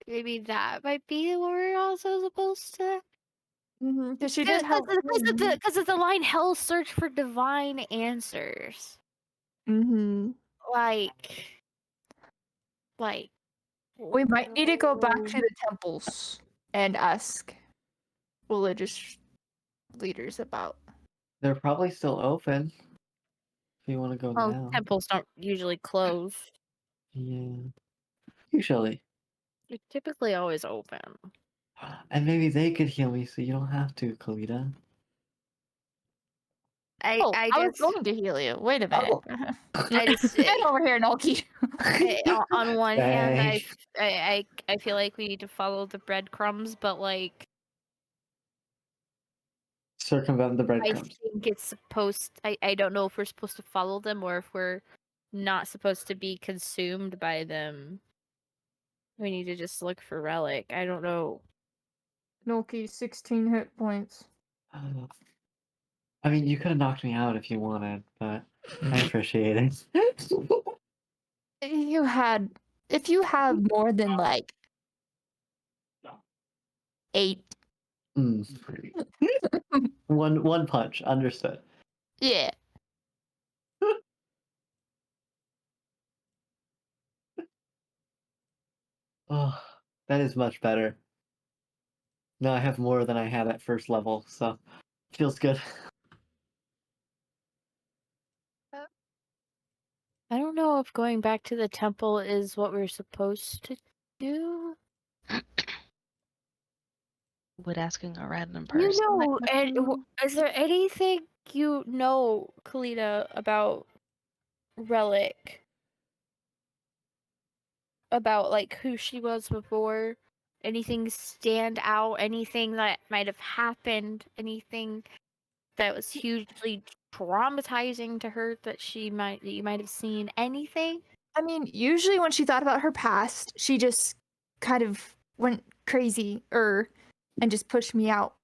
maybe that might be what we're also supposed to. Because she did help. Because of the line "Hell search for divine answers." Mm-hmm. Like We might need to go back to the temples and ask religious leaders about. They're probably still open. If you want to go Oh, now. temples don't usually close. Yeah. Usually. They're typically always open. And maybe they could heal me so you don't have to, Kalita. I I was just going to heal you. Wait a minute. Oh. I just Get over here, Nolki. on one hand Thanks. I feel like we need to follow the breadcrumbs, but like Circumvent the I breadcrumbs. think it's supposed. I don't know if we're supposed to follow them or if we're not supposed to be consumed by them. We need to just look for Relic. I don't know. Nolki, 16 hit points. I mean, you could have knocked me out if you wanted, but I appreciate it. You had. If you have more than like 8. Mm. One punch, understood. Yeah. Oh, that is much better. Now I have more than I had at first level, so feels good. I don't know if going back to the temple is what we're supposed to do. Would asking a random You person. know, like, and is there anything you know, Kalita, about Relic? About like who she was before? Anything stand out? Anything that might have happened? Anything that was hugely traumatizing to her that you might have seen? Anything? I mean, usually when she thought about her past, she just kind of went crazy and just pushed me out.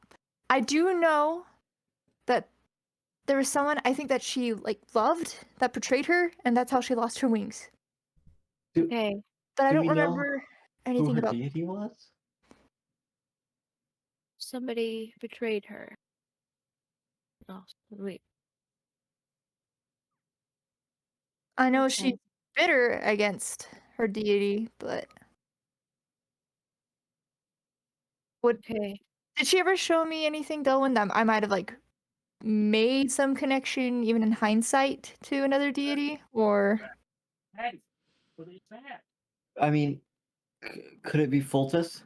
I do know that there was someone I think that she like loved that betrayed her, and that's how she lost her wings. Okay. But I Do don't we know remember Who anything her about. deity was? Somebody betrayed her. Oh, wait. I know Okay. she's bitter against her deity, but Okay. did she ever show me anything though? And I might have like made some connection, even in hindsight, to another deity, or I mean, could it be Fultus?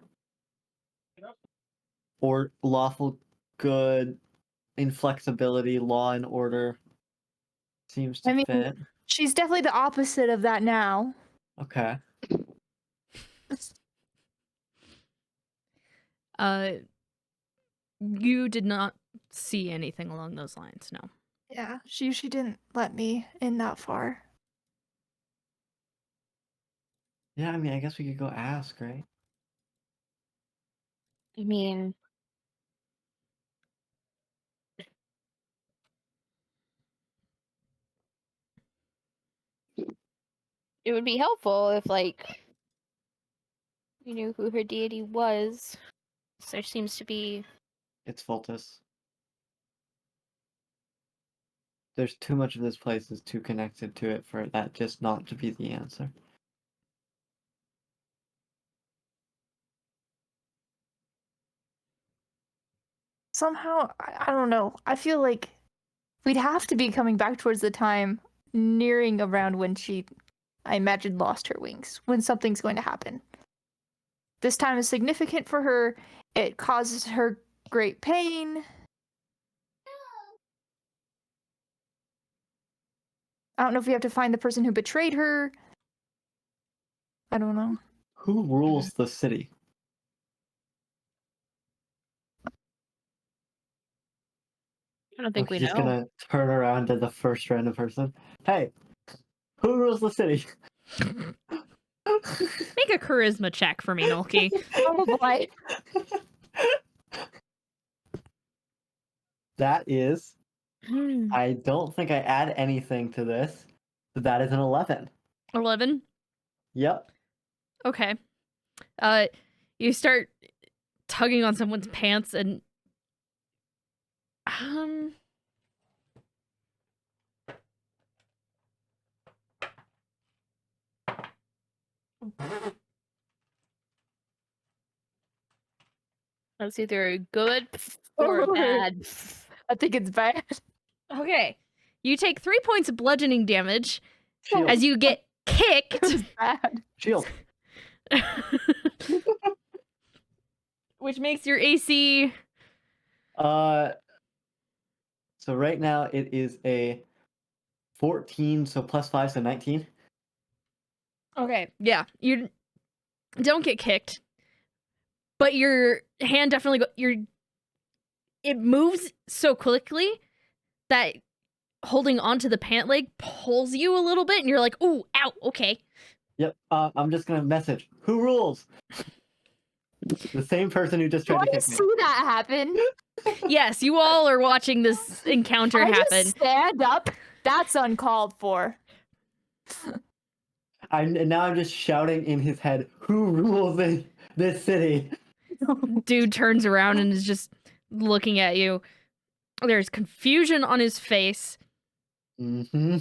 Or lawful good, inflexibility, law and order seems to I mean, fit. she's definitely the opposite of that now. Okay. You did not see anything along those lines, no. Yeah, she didn't let me in that far. Yeah, I mean, I guess we could go ask, right? I mean, it would be helpful if, like, you knew who her deity was. So there seems to be. It's Fultus. There's too much of this place is too connected to it for that just not to be the answer. Somehow, I don't know. I feel like we'd have to be coming back towards the time nearing around when she, I imagine, lost her wings, when something's going to happen. This time is significant for her. It causes her great pain. I don't know if we have to find the person who betrayed her. I don't know. Who rules the city? I don't think we She's know. gonna turn around to the first random person. Hey, who rules the city? Make a charisma check for me, Nolki. Oh boy. That is. I don't think I add anything to this. But that is an 11. 11. Yep. Okay. You start tugging on someone's pants and That's either good or Oh. bad. I think it's bad. okay. You take 3 points of bludgeoning damage Shield. as you get kicked. It's bad. Shield. Which makes your AC So right now it is a 14, so plus 5, so 19. okay. Yeah, you don't get kicked, but your hand definitely it moves so quickly that holding onto the pant leg pulls you a little bit, and you're like, "Ooh, ow, okay." Yep. I'm just gonna message. Who rules? The same person who just Do tried I to kick me. see that happen? Yes, you all are watching this encounter I happen. just stand up. That's uncalled for. And now I'm just shouting in his head, who rules this city? Dude turns around and is just looking at you. There's confusion on his face Mm-hmm.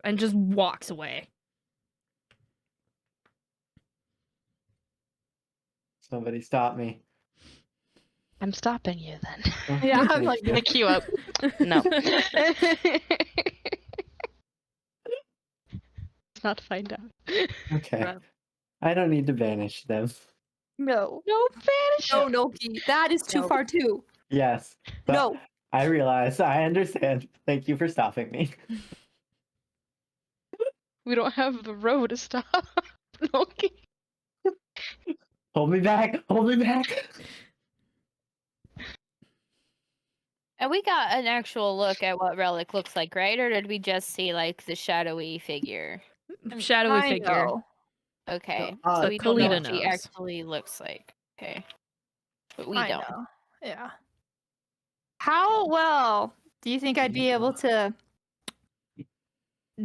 and just walks away. Somebody stop me. I'm stopping you then. Oh, Yeah, thank I'm you. like, Pick you up. No. Let's not find out. Okay. I don't need to banish them. no. No banish. No, Noki. That is too No. far too. Yes. but No. I realize. I understand. Thank you for stopping me. We don't have the road to stop. Okay. Hold me back. Hold me back. And we got an actual look at what Relic looks like, right? Or did we just see like the shadowy figure? Shadowy I figure. know. Okay. Uh, So we don't know Kalita what she knows. actually looks like. Okay. But we I don't. know. Yeah. How well do you think I'd be able to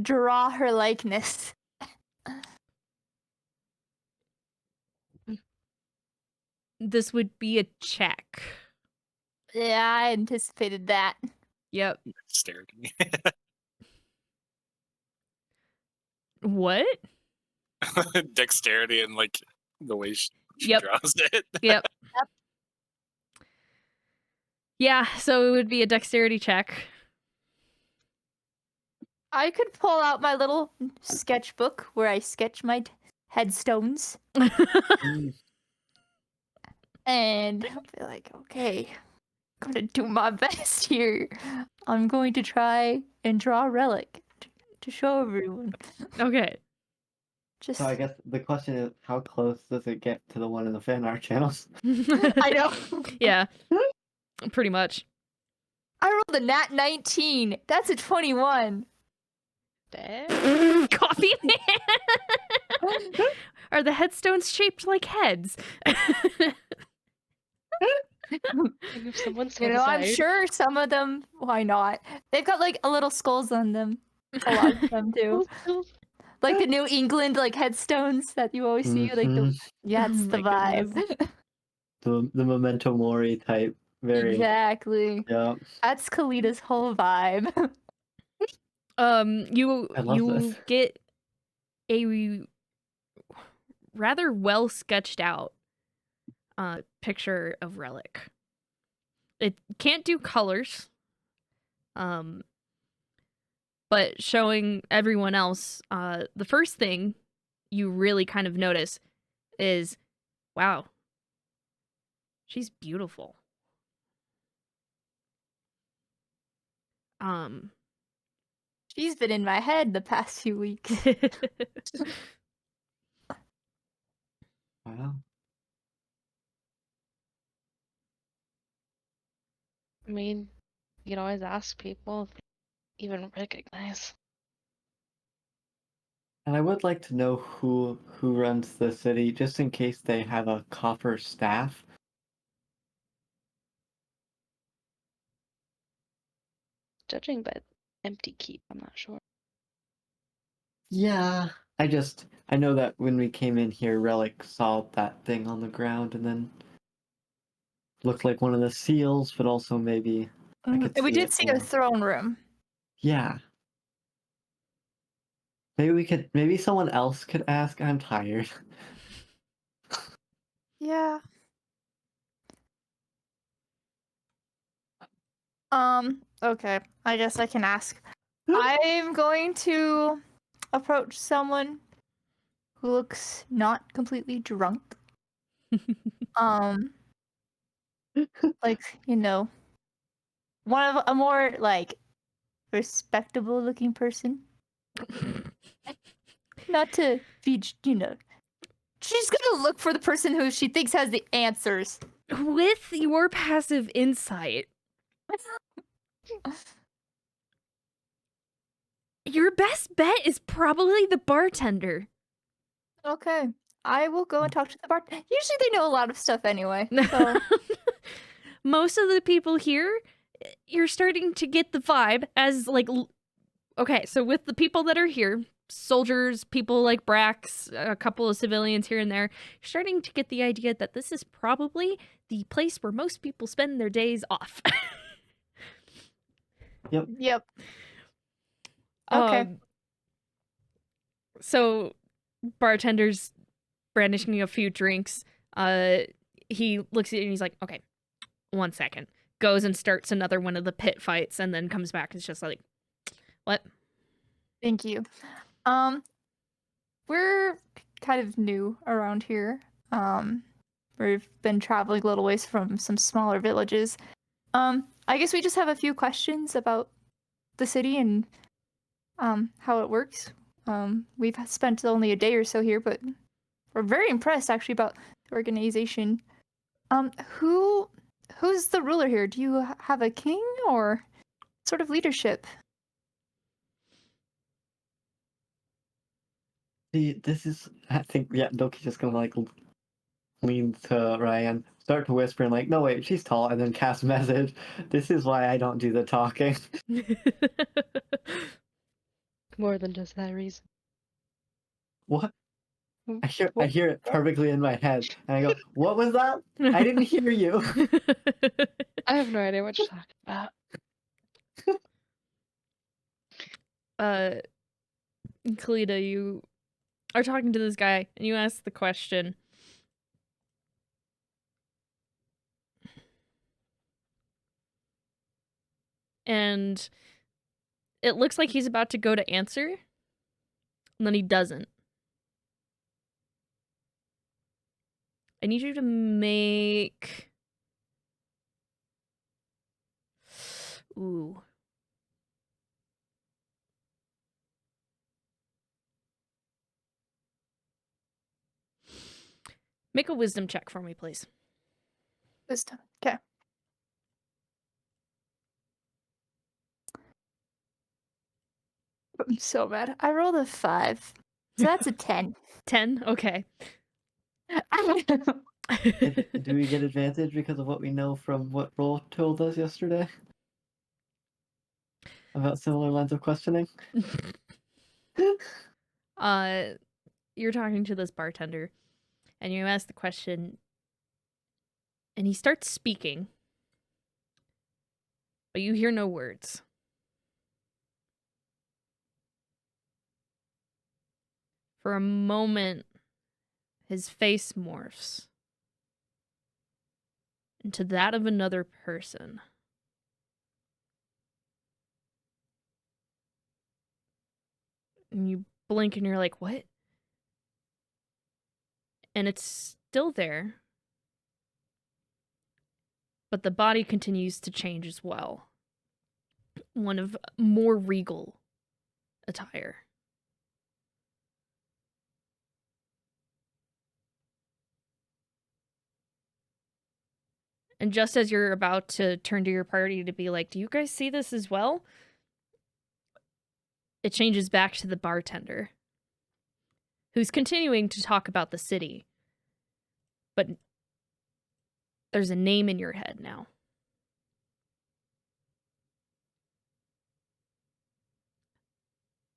draw her likeness? This would be a check. Yeah, I anticipated that. Yep. Stared at me. What? Dexterity and like the way she Yep. draws it. Yep. Yeah, so it would be a dexterity check. I could pull out my little sketchbook where I sketch my headstones Mm, and I'll be like, okay, I'm gonna do my best here. I'm going to try and draw a relic to show everyone. Okay. Just, So I guess the question is, how close does it get to the one in the fan art channels? I know. Yeah. Pretty much. I rolled a nat 19. That's a 21. Coffee man. Are the headstones shaped like heads? If someone's You know, I'm sure some of them, why not? They've got like a little skulls on them. A lot of them do. Like the New England like headstones that you always see. Like the yeah, it's Oh the my vibe. The Memento Mori type. Very. Exactly. Yeah. That's Kalita's whole vibe. You I love this. get a rather well sketched out picture of Relic. It can't do colors. But showing everyone else, the first thing you really kind of notice is, wow, she's beautiful. She's been in my head the past few weeks. Wow. I mean, you can always ask people if they even recognize. And I would like to know who runs the city, just in case they have a copper staff. Judging by empty keep, I'm not sure. Yeah, I know that when we came in here, Relic saw that thing on the ground and then looked like one of the seals, but also maybe I could We see did it see a more. throne room. Yeah. Maybe someone else could ask. I'm tired. Yeah. Okay. I guess I can ask. I'm going to approach someone who looks not completely drunk. Like, one of a more like respectable looking person. Not to be, she's gonna look for the person who she thinks has the answers. With your passive insight, your best bet is probably the bartender. Okay. I will go and talk to the bar. Usually they know a lot of stuff anyway. So Most of the people here, you're starting to get the vibe as like, okay, so with the people that are here, soldiers, people like Brax, a couple of civilians here and there, you're starting to get the idea that this is probably the place where most people spend their days off. Yep. Okay. So bartender's brandishing a few drinks. He looks at you and he's like, okay, 1 second. Goes and starts another one of the pit fights and then comes back and is just like, what? Thank you. We're kind of new around here. We've been traveling a little ways from some smaller villages. I guess we just have a few questions about the city and how it works. We've spent only a day or so here, but we're very impressed actually about the organization. Who's the ruler here? Do you have a king or sort of leadership? See, this is I think Doki's just gonna like lean to Ryan, start to whisper and like, no wait, she's tall, and then cast message. This is why I don't do the talking. More than just that reason. What? I hear it perfectly in my head, and I go, "What was that? I didn't hear you." I have no idea what you're talking about. Kalita, you are talking to this guy and you ask the question. And it looks like he's about to go to answer, and then he doesn't. I need you to make... Ooh. Make a wisdom check for me, please. Wisdom. Okay. I'm so mad. I rolled a 5. So that's a 10. 10? Okay. Do we get advantage because of what we know from what Roll told us yesterday about similar lines of questioning? You're talking to this bartender, and you ask the question, and he starts speaking, but you hear no words. For a moment, his face morphs into that of another person. And you blink and you're like, what? And it's still there, but the body continues to change as well. one of more regal attire. And just as you're about to turn to your party to be like, do you guys see this as well? It changes back to the bartender, who's continuing to talk about the city. But there's a name in your head now.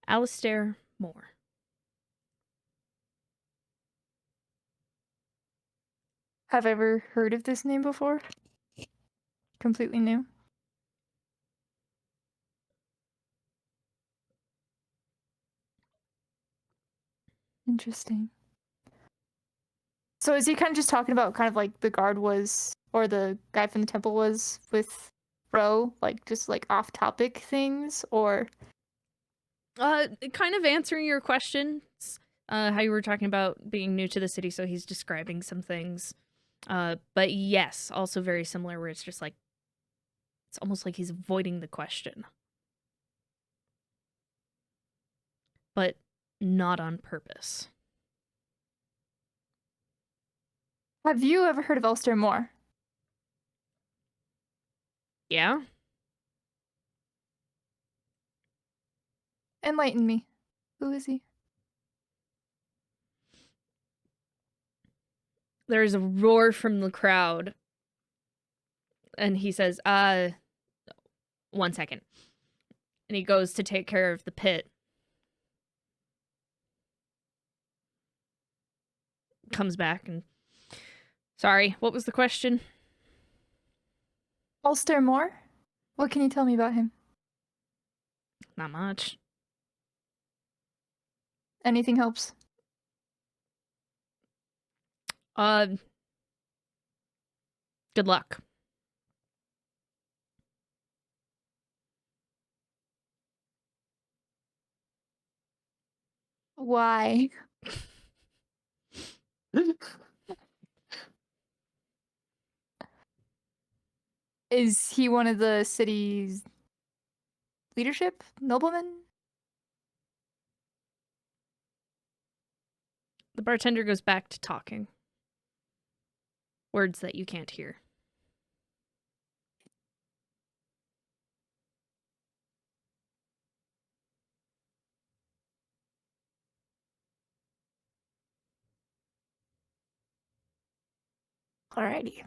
Alistair Moore. Have I ever heard of this name before? Completely new. Interesting. So is he kind of just talking about kind of like the guard was, or the guy from the temple was with Ro, like just like off topic things, or? Kind of answering your questions. How you were talking about being new to the city, so he's describing some things. But yes, also very similar where it's just like, it's almost like he's avoiding the question. But not on purpose. Have you ever heard of Alistair Moore? Yeah? Enlighten me. Who is he? There's a roar from the crowd. And he says, 1 second. And he goes to take care of the pit. Comes back and... Sorry, what was the question? Alistair Moore? What can you tell me about him? Not much. Anything helps. Good luck. Why? Is he one of the city's leadership? Noblemen? The bartender goes back to talking. Words that you can't hear. Alrighty.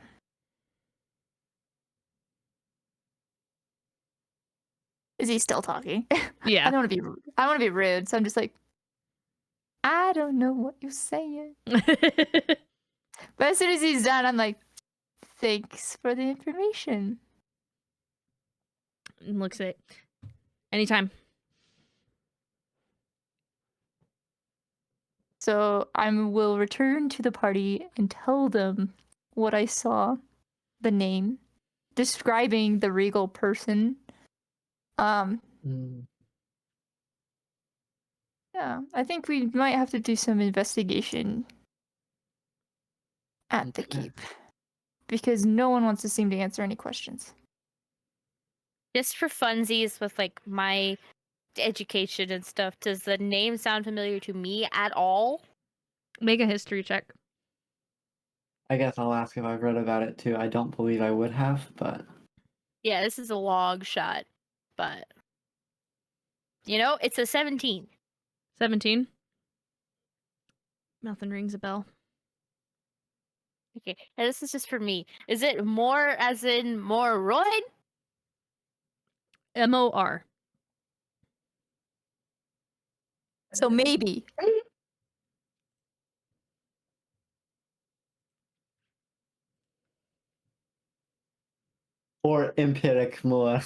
Is he still talking? Yeah. I don't want to be rude, so I'm just like, I don't know what you're saying. But as soon as he's done, I'm like, thanks for the information. And looks at it. Anytime. So I will return to the party and tell them what I saw, the name, describing the regal person. Yeah, I think we might have to do some investigation at the Okay. keep because no one wants to seem to answer any questions. Just for funsies with like my education and stuff, does the name sound familiar to me at all? Make a history check. I guess I'll ask if I've read about it too. I don't believe I would have, but Yeah, this is a long shot, but you know, it's a 17. 17. Nothing rings a bell. Okay, and this is just for me. Is it more as in Moroid? M-O-R. So maybe. or empiric more.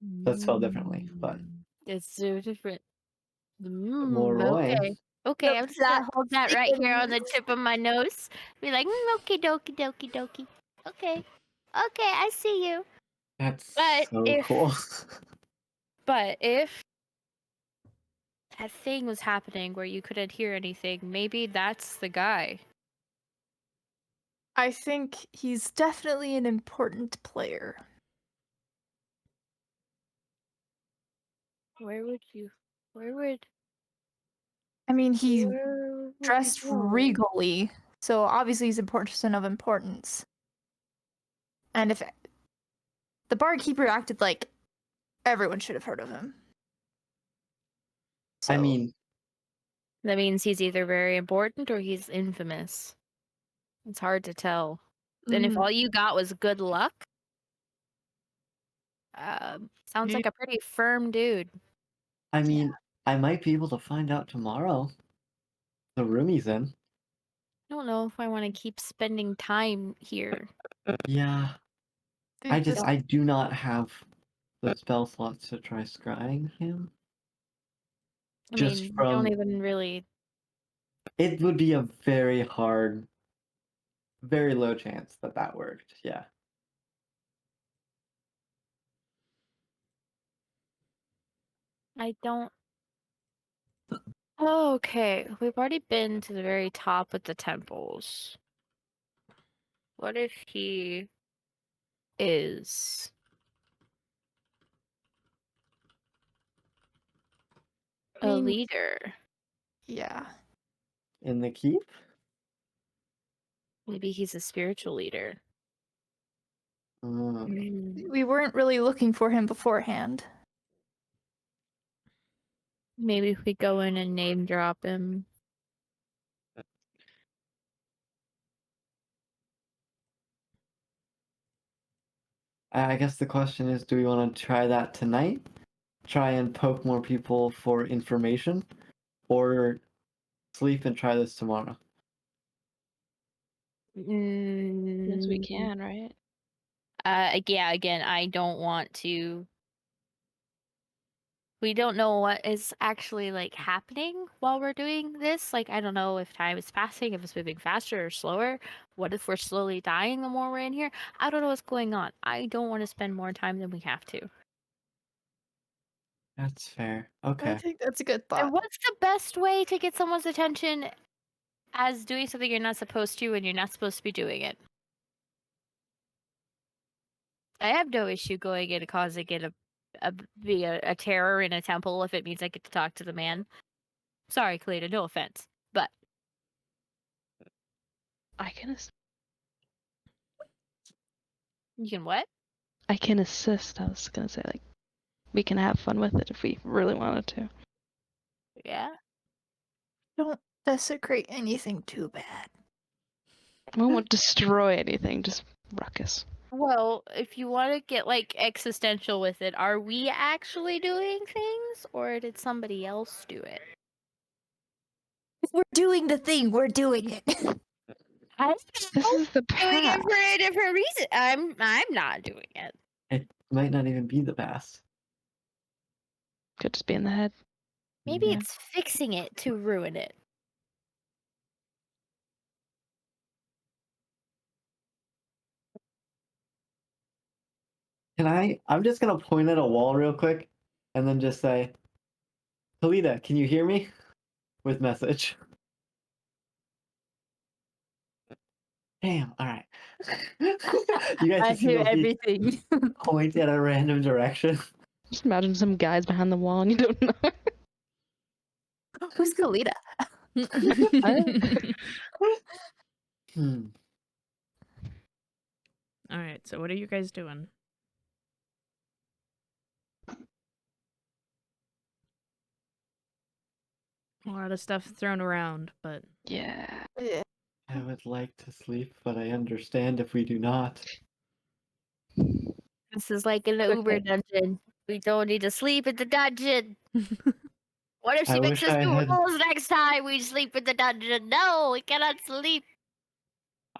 That's spelled differently, but It's so different. Moroi. Okay. Okay, Nope, I'm just gonna hold that right here on the seems- tip of my nose. Be like, okie dokie dokie dokie. Okay. Okay, I see you. That's But so if- cool. But if that thing was happening where you couldn't hear anything, maybe that's the guy. I think he's definitely an important player. Where would you? Where would? I mean, he's Where would you dressed go? regally, so obviously he's a person of importance. And if the barkeeper acted like everyone should have heard of him. I So, mean, That means he's either very important or he's infamous. It's hard to tell. And if mm, all you got was good luck, sounds You- like a pretty firm dude. I mean, I might be able to find out tomorrow. The room he's in. I don't know if I want to keep spending time here. Yeah. dude, I do not have the spell slots to try scrying him. I Just mean, you from don't even really. it would be a very hard, very low chance that that worked. Yeah. I don't. Oh, okay, we've already been to the very top of the temples. What if he is I a mean, leader? yeah. In the keep? Maybe he's a spiritual leader. Okay. We weren't really looking for him beforehand. Maybe if we go in and name drop him. I guess the question is, do we want to try that tonight? Try and poke more people for information? Or sleep and try this tomorrow? As we Mm, can, right? yeah, again, I don't want to. We don't know what is actually like happening while we're doing this. Like, I don't know if time is passing, if it's moving faster or slower. What if we're slowly dying the more we're in here? I don't know what's going on. I don't want to spend more time than we have to. That's fair. I Okay. think that's a good And thought. what's the best way to get someone's attention as doing something you're not supposed to when you're not supposed to be doing it? I have no issue going in and causing it be a terror in a temple if it means I get to talk to the man. Sorry, Kalita, no offense. But I can you can what? I can assist. I was gonna say like we can have fun with it if we really wanted to. Yeah. Don't desecrate anything too bad. We won't destroy anything, just ruckus. Well, if you want to get like existential with it, are we actually doing things or did somebody else do it? If we're doing the thing, we're doing it. I'm This is the doing it past. for a different reason. I'm not doing it. It might not even be the past. Could just be in the head. Maybe Yeah. it's fixing it to ruin it. I'm just gonna point at a wall real quick and then just say, Kalita, can you hear me? With message. Damn, alright. You guys I just see hear Loki everything. point at a random direction. Just imagine some guys behind the wall and you don't know. Who's Kalita? Hmm. All right, so what are you guys doing? A lot of stuff thrown around, but Yeah. Yeah. I would like to sleep, but I understand if we do not. This is like an Uber dungeon. We don't need to sleep in the dungeon. What if I she makes wish us I do had- rules next time we sleep in the dungeon? No, we cannot sleep.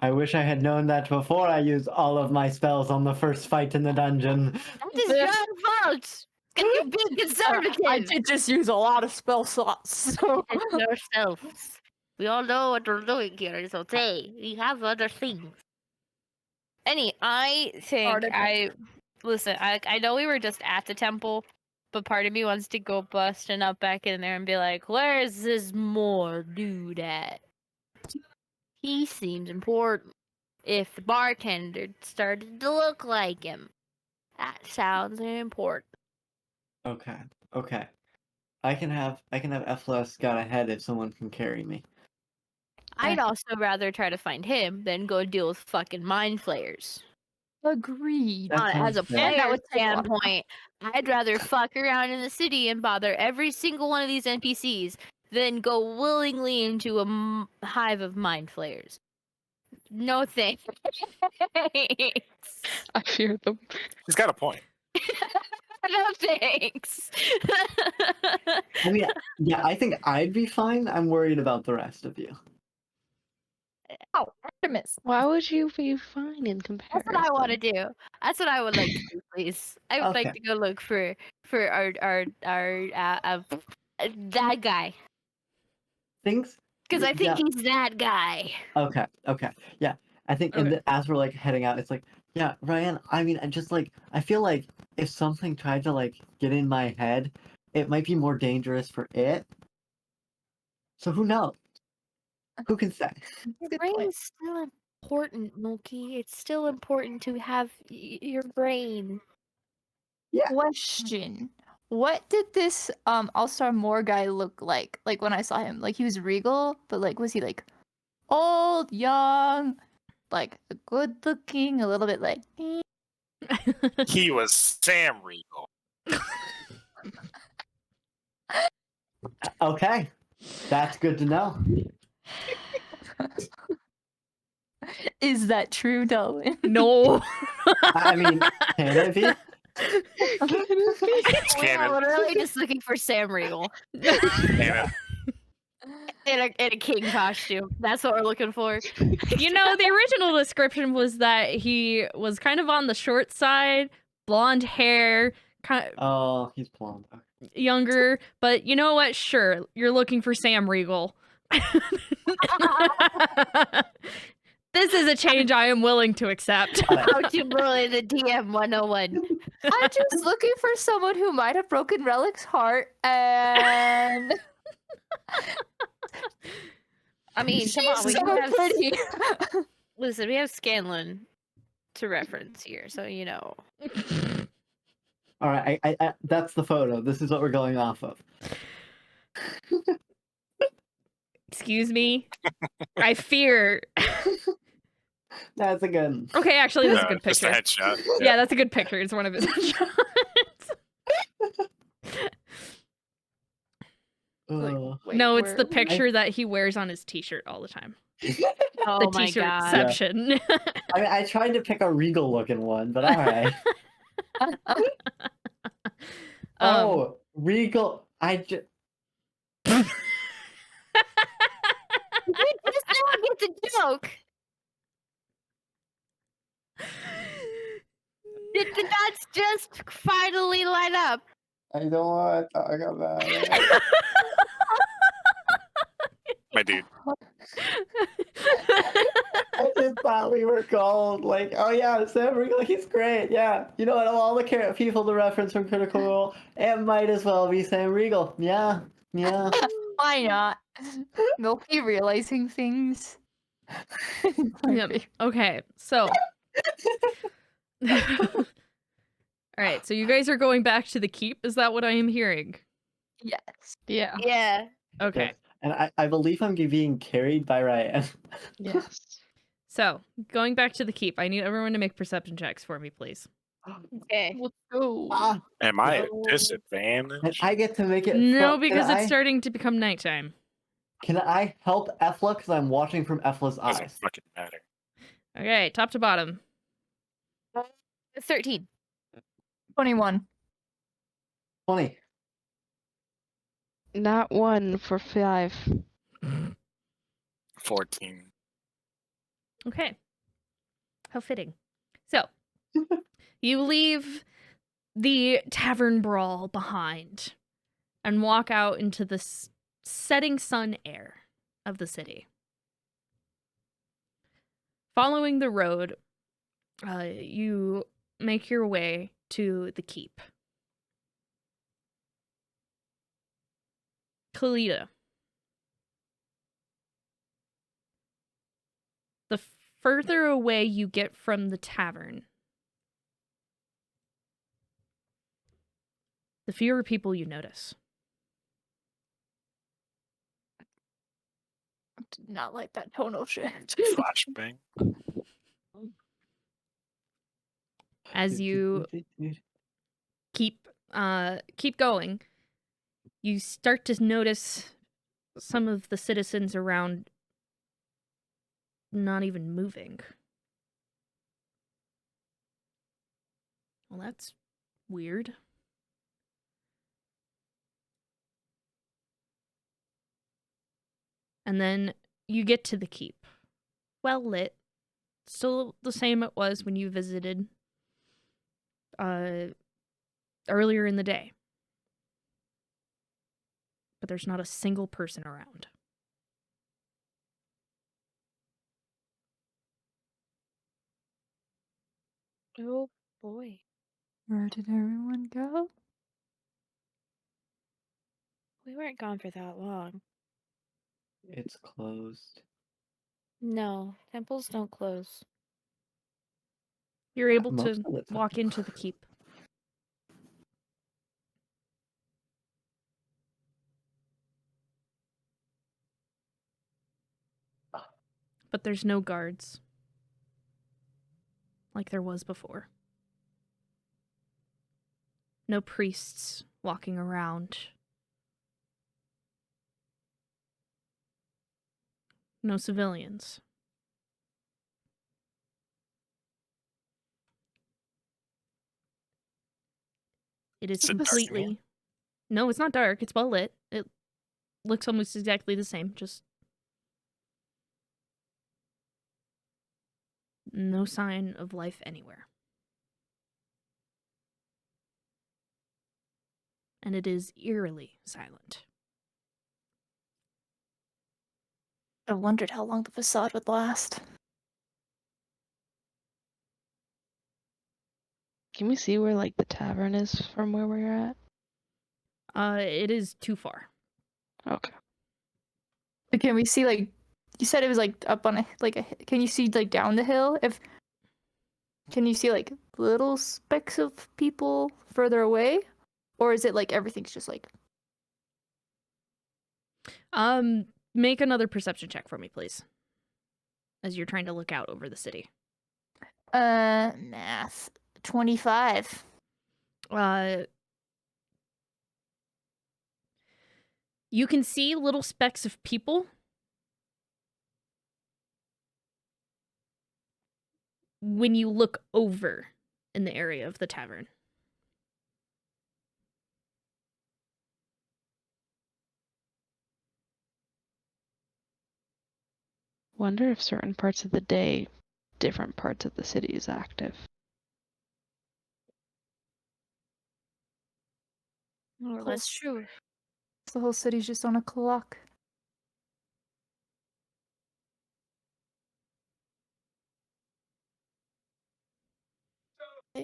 I wish I had known that before I used all of my spells on the first fight in the dungeon. That is your fault. Because you're being conservative. I did just use a lot of spell slots, so It's yourselves. We all know what we're doing here. It's okay. We have other things. I think Artifact. listen. I know we were just at the temple, but part of me wants to go busting up back in there and be like, "Where's this more dude at? He seems important. If the bartender started to look like him, that sounds important." Okay. Okay. I can have Efla scout ahead if someone can carry me. I'd also rather try to find him than go deal with fucking mind flayers. Agreed. That As a sounds fair. And that player would take a while. standpoint, I'd rather fuck around in the city and bother every single one of these NPCs than go willingly into a hive of mind flayers. No thanks. I fear them. He's got a point. No thanks. I mean, yeah, I think I'd be fine. I'm worried about the rest of you. Oh, Artemis. Why would you be fine in That's comparison? what I want to do. That's what I would like to do, please. I would like Okay. to go look for our that guy Things. because I think Yeah. he's that guy. Okay. Okay. Yeah. I think, Okay. as we're like heading out, it's like, yeah, Ryan. I mean, I feel like if something tried to like get in my head, it might be more dangerous for it. So who knows? Who can say? Your Good brain point. is still important, Mookie. It's still important to have your brain. Question. What did this All-Star Moore guy look like? Like when I saw him, like he was regal, but like was he like old, young, like good looking, a little bit like He was Sam Regal. Okay, that's good to know. Is that true, Darwin? No. I mean, can it be? It's We're canon. literally just looking for Sam Regal Canon. in a king costume. That's what we're looking for. You know, the original description was that he was kind of on the short side, blonde hair, kind of Oh, he's blonde. Okay. younger, but you know what? Sure, you're looking for Sam Regal. This is a change I am willing to accept. How to bully the DM 101. I'm just looking for someone who might have broken Relic's heart, and I mean, come on, we she's do so have pretty. listen, we have Scanlan to reference here, so you know. All right, I that's the photo. This is what we're going off of. Excuse me? I fear. That's a good. Okay, actually, that's a good Just a picture. headshot. Yeah, that's a good picture. It's one of his headshots. Ugh. No, it's the picture that he wears on his t-shirt all the time. Oh The my t-shirt god. exception. I mean, I tried to pick a regal looking one, but all right. Oh, regal. You just don't get the joke. Did the dots just finally line up? I don't want to talk about it. My dude. I just thought we were called like, oh yeah, Sam Regal, he's great. Yeah, you know what? Of all the people to reference from Critical Role, it might as well be Sam Regal. Yeah, yeah. Why not? Milky realizing things. Yep. Okay, so. All right, so you guys are going back to the keep. Is that what I am hearing? Yes. Yeah. Yeah. Okay. Yes. And I believe I'm being carried by Ryan. Yes. So, going back to the keep, I need everyone to make perception checks for me, please. Okay. Let's go. Ah, Am I at No. disadvantage? and I get to make it. No, can because it's I- starting to become nighttime. Can I help Efla because I'm watching from Efla's Doesn't eyes? fucking matter. Okay, top to bottom. 13. 21. 20. Not one for 5. 14. Okay. How fitting. So, you leave the tavern brawl behind and walk out into the setting sun air of the city. Following the road, you make your way to the keep. Kalita. The further away you get from the tavern, the fewer people you notice. Did not like that tonal shift. Flashbang. As you keep going, you start to notice some of the citizens around not even moving. Well, that's weird. And then you get to the keep. Well lit. Still the same it was when you visited earlier in the day. But there's not a single person around. Oh boy. Where did everyone go? We weren't gone for that long. It's closed. No, temples don't close. You're able Most to of the time. walk into the keep. But there's no guards. Like there was before. No priests walking around. No civilians. It is Is it dark in here? completely... No, it's not dark. It's well lit. It looks almost exactly the same. Just no sign of life anywhere. And it is eerily silent. I wondered how long the facade would last. Can we see where like the tavern is from where we're at? It is too far. Okay. But can we see, like, you said it was like up on can you see like down the hill? Can you see like little specks of people further away? Or is it like everything's just like... Make another perception check for me, please. As you're trying to look out over the city. Math. 25. You can see little specks of people when you look over in the area of the tavern. Wonder if certain parts of the day, different parts of the city is active. Oh, that's true. The whole city's just on a clock. There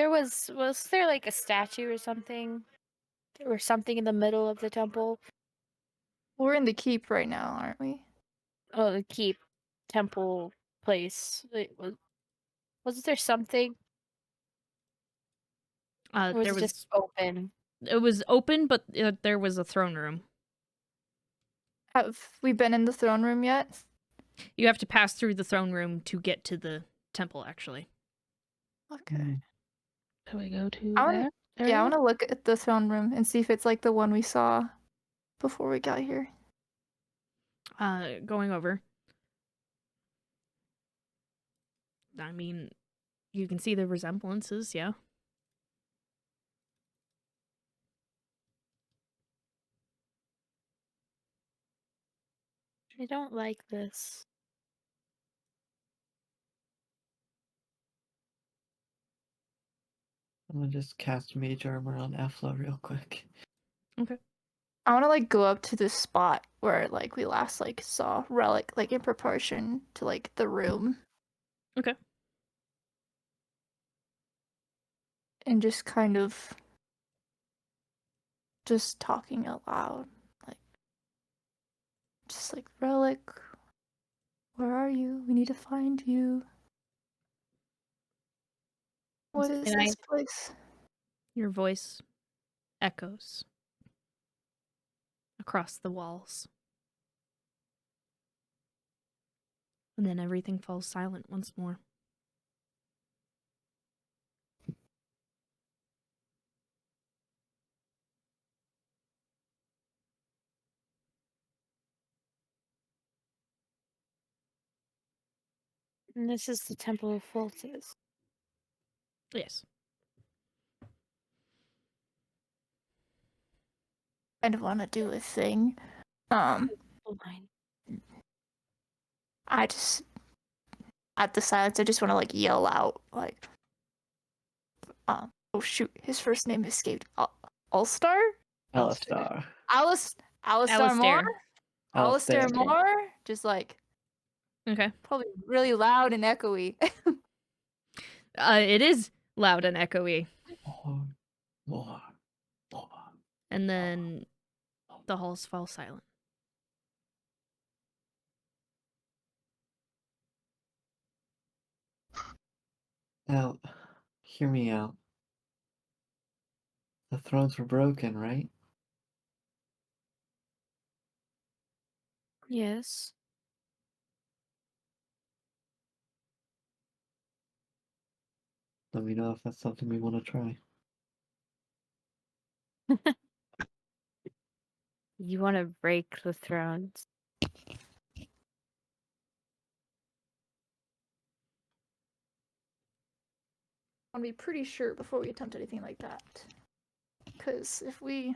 was was there like a statue or something in the middle of the temple? We're in the keep right now, aren't we? Oh, the keep temple place. Wasn't there something? Or was There it just open? It was open, but there was a throne room. Have we been in the throne room yet? You have to pass through the throne room to get to the temple, actually. Okay. Do we go to I that? wanna- Yeah, I area? want to look at the throne room and see if it's like the one we saw before we got here. Going over. I mean, you can see the resemblances, yeah. I don't like this. I'm gonna just cast Mage Armor on Efla real quick. Okay. I want to like go up to this spot where like we last like saw Relic, like in proportion to like the room. Okay. And just kind of just talking out loud, like just like Relic, Where are you? We need to find you. What is And this place? Your voice echoes across the walls. And then everything falls silent once more. And this is the Temple of Fulces. Yes. Kind of want to do a thing. Line. I just at the silence, I just want to like yell out like, oh shoot, his first name escaped. Allstar? Alistar. Alistar Moore? Alistair Alistair. Moore? Just like Okay. probably really loud and echoey. It is loud and echoey. More. And then the halls fall silent. Now, hear me out. The thrones were broken, right? Yes. Let me know if that's something we want to try. You want to break the thrones? I want to be pretty sure before we attempt anything like that. Because if we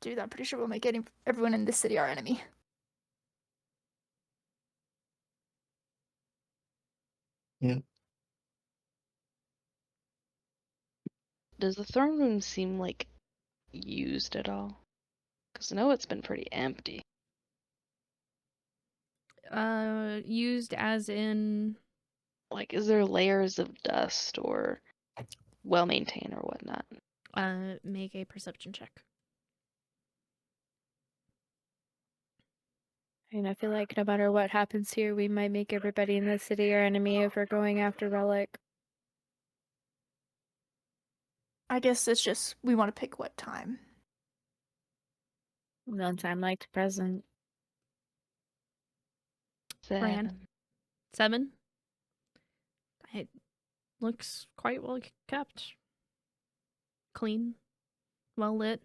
do that, I'm pretty sure we'll make everyone in this city our enemy. Yeah. Does the throne room seem like used at all? Because I know it's been pretty empty. Used as in Like, is there layers of dust or well maintained or whatnot? make a perception check. And I feel like no matter what happens here, we might make everybody in the city our enemy if we're going after Relic. I guess it's just we want to pick what time. No time like the present. 7. 7. It looks quite well kept. Clean. Well lit.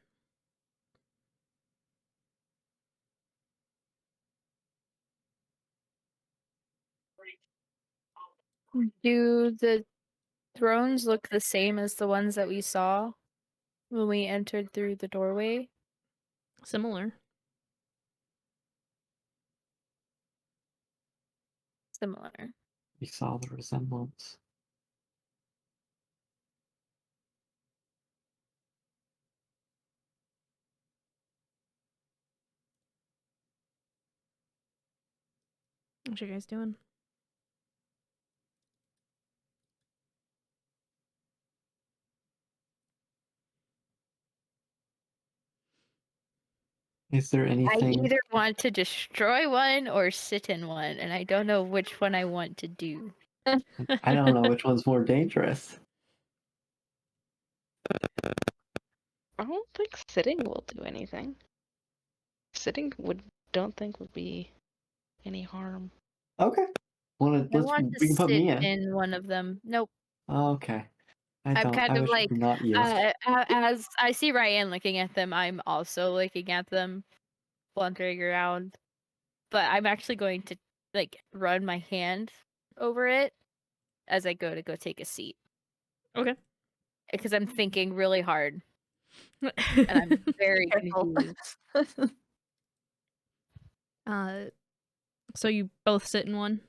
Do the thrones look the same as the ones that we saw when we entered through the doorway? Similar. Similar. We saw the resemblance. What you guys doing? Is there I anything? either want to destroy one or sit in one, and I don't know which one I want to do. I don't know which one's more dangerous. I don't think sitting will do anything. Sitting don't think would be any harm. Okay. I want to We can put me sit in. in one of them. Nope. Okay. I I'm kind I of wish like, we could not yield. as I see Ryan looking at them, I'm also looking at them, wandering around. But I'm actually going to like run my hand over it as I go to take a seat Okay. because I'm thinking really hard and I'm very Careful. confused. So you both sit in one?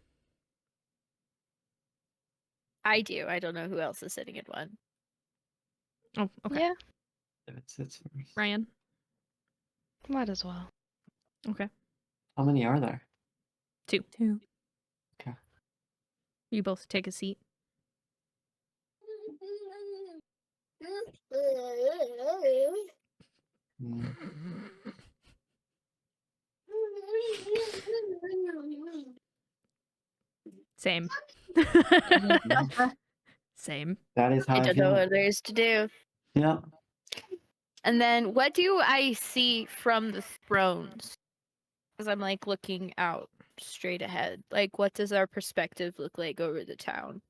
I do. I don't know who else is sitting in one. Oh, okay. Yeah. If it sits first. Ryan? Might as well. Okay. How many are there? 2. Okay. You both take a seat. Mm. Same. Same. That is how I I don't know feel. what there is to do. Yeah. And then what do I see from the thrones? Because I'm like looking out straight ahead. Like, what does our perspective look like over the town?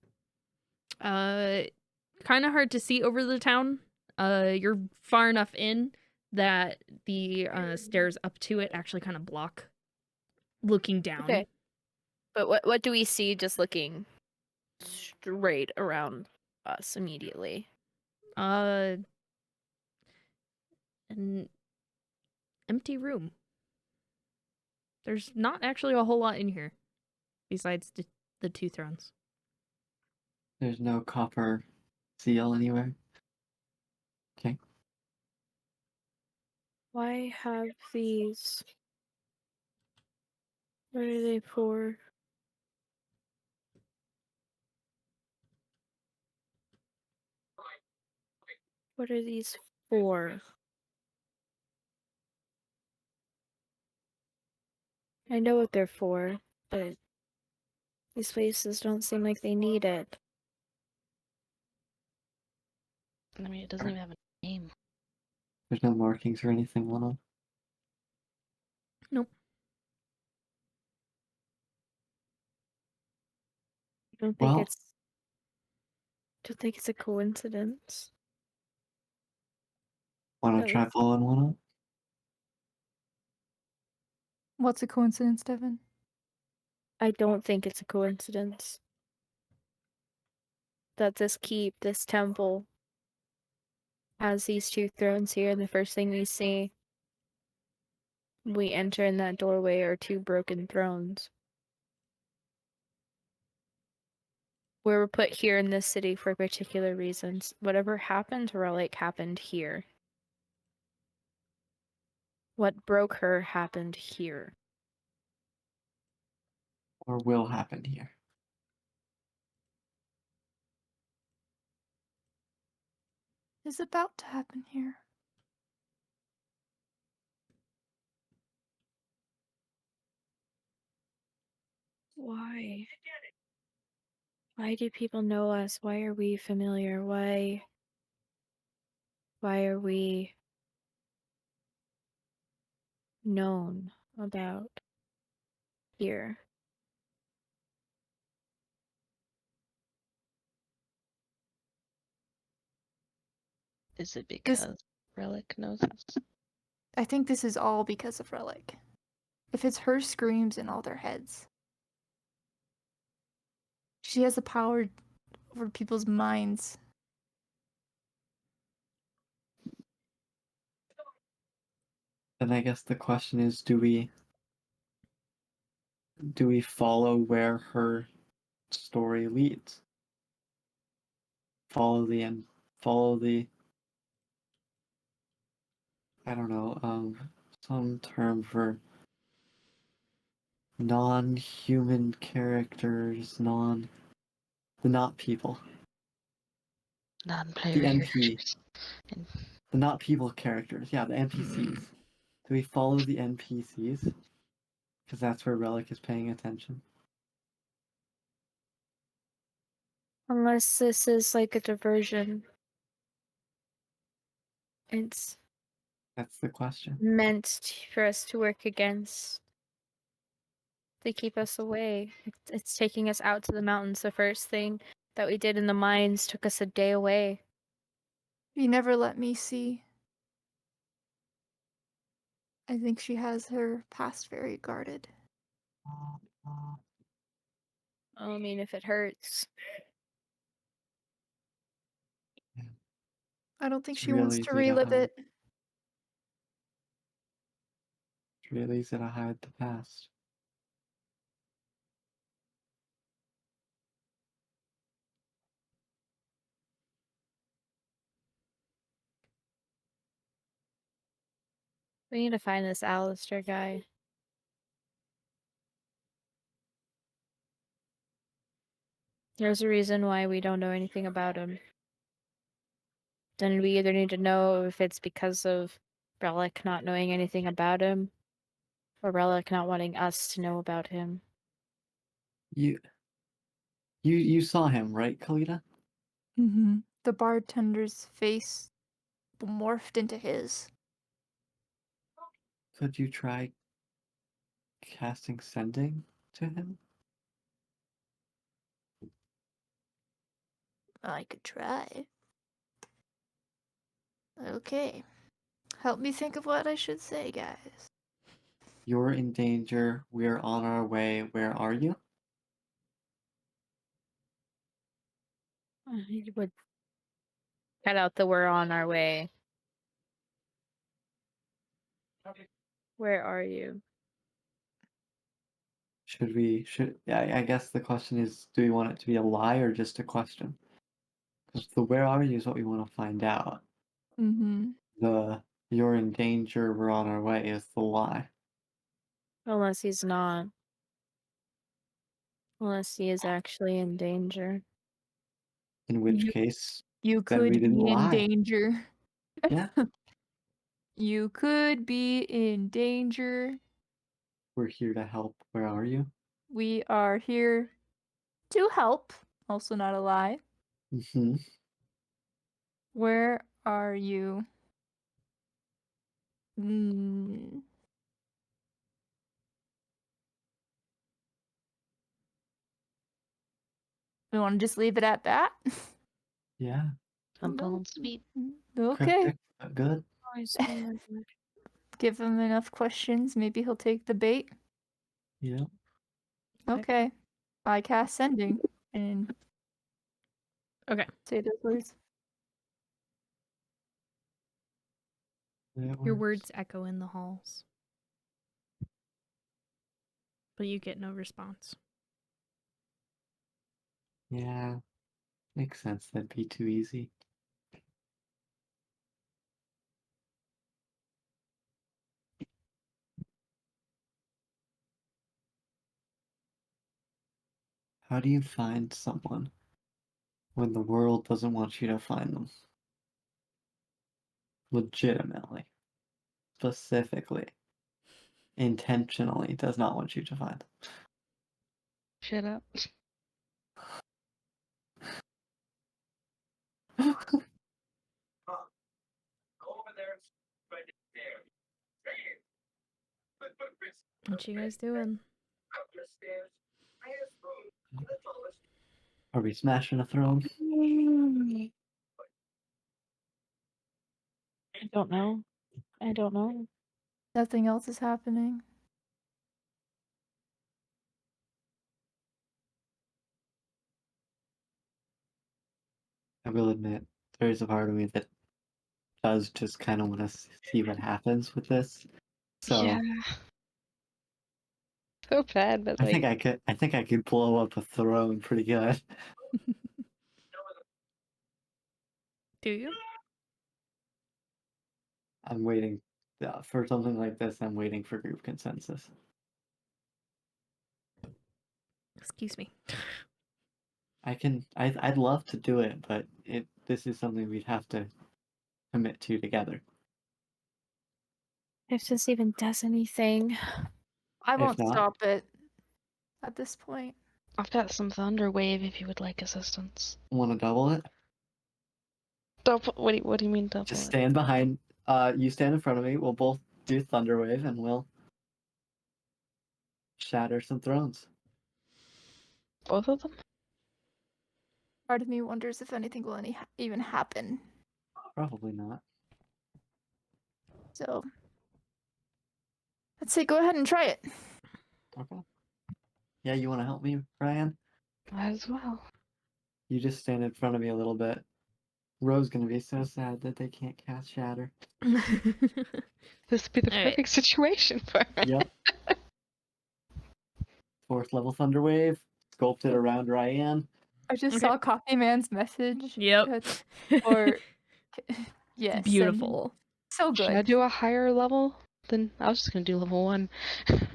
Kind of hard to see over the town. You're far enough in that the stairs up to it actually kind of block looking down. Okay. But what do we see just looking straight around us immediately? An empty room. There's not actually a whole lot in here besides the two thrones. There's no copper seal anywhere. Okay. Why have these? What are they for? What are these for? I know what they're for, but these places don't seem like they need it. I mean, it doesn't even have a name. There's no markings or anything on them. Nope. I don't think Well- it's a coincidence. Want That to try was- blowing one up? What's a coincidence, Devin? I don't think it's a coincidence that this temple, has these two thrones here, and the first thing we see we enter in that doorway are two broken thrones. We were put here in this city for particular reasons. Whatever happened to Relic happened here. What broke her happened here. Or will happen here? Is about to happen here. Why? Why do people know us? Why are we familiar? Why are we known about here? Is it because Relic knows us? I think this is all because of Relic. If it's her screams in all their heads. She has the power over people's minds. Then I guess the question is, do we follow where her story leads? Follow the end. Follow the. I don't know. Some term for non-human characters, the not people, Non-player the NP, characters. the not people characters. Yeah, the NPCs. Do we follow the NPCs? Because that's where Relic is paying attention. Unless this is like a diversion. It's That's the question. meant for us to work against. To keep us away. It's taking us out to the mountains. The first thing that we did in the mines took us a day away. You never let me see. I think she has her past very guarded. I mean, if it hurts. I don't think It's she wants really to easy to relive hide. it. It's really easy to hide the past. We need to find this Alistair guy. There's a reason why we don't know anything about him. Then we either need to know if it's because of Relic not knowing anything about him, or Relic not wanting us to know about him. You You saw him, right, Kalita? Mm-hmm. The bartender's face morphed into his. Could you try casting sending to him? I could try. Okay. Help me think of what I should say, guys. You're in danger. We're on our way. Where are you? I would cut out the "we're on our way." Where are you? I guess the question is, do we want it to be a lie or just a question? Because the where are you is what we want to find out. Mm-hmm. The you're in danger, we're on our way is the lie. Unless he's not. Unless he is actually in danger. In which case, You then we could didn't be in lie. danger. Yeah, You could be in danger. we're here to help. Where are you? We are here to help. Also not a lie. Mm-hmm. Where are you? Mm. We want to just leave it at that? Yeah, Simple and sweet. Okay. cryptic, but good. Give him enough questions. Maybe he'll take the bait. Yeah, Okay. I cast sending and Okay. say those words. that Your works. words echo in the halls. But you get no response. Yeah, makes sense. That'd be too easy. How do you find someone when the world doesn't want you to find them? Legitimately, specifically, intentionally does not want you to find them. Shut up. What you guys doing? Are we smashing a throne? I don't know. I don't know. Nothing else is happening. I will admit, there is a part of me that does just kind of want to see what happens with this. So Yeah. So bad, but I like, think I could blow up a throne pretty good. Do you? I'm waiting for something like this. I'm waiting for group consensus. Excuse me. I'd love to do it, but this is something we'd have to commit to together. If this even does anything. I If won't not- stop it at this point. I've got some thunder wave if you would like assistance. Want to double it? Double? What do you mean double Just it? stand behind. You stand in front of me. We'll both do Thunderwave, and we'll shatter some thrones. Both of them? Part of me wonders if anything will even happen. Probably not. So, let's say go ahead and try it. Okay. Yeah, you want to help me, Ryan? Might as well. You just stand in front of me a little bit. Ro's gonna be so sad that they can't cast Shatter. This would be the All right. perfect situation for it. Yep. 4th level Thunderwave, sculpted around Ryan. I just Okay. saw Coffee Man's message. Yep. Or yes, Beautiful. so Should I good. do a higher level? Then I was just gonna do level 1.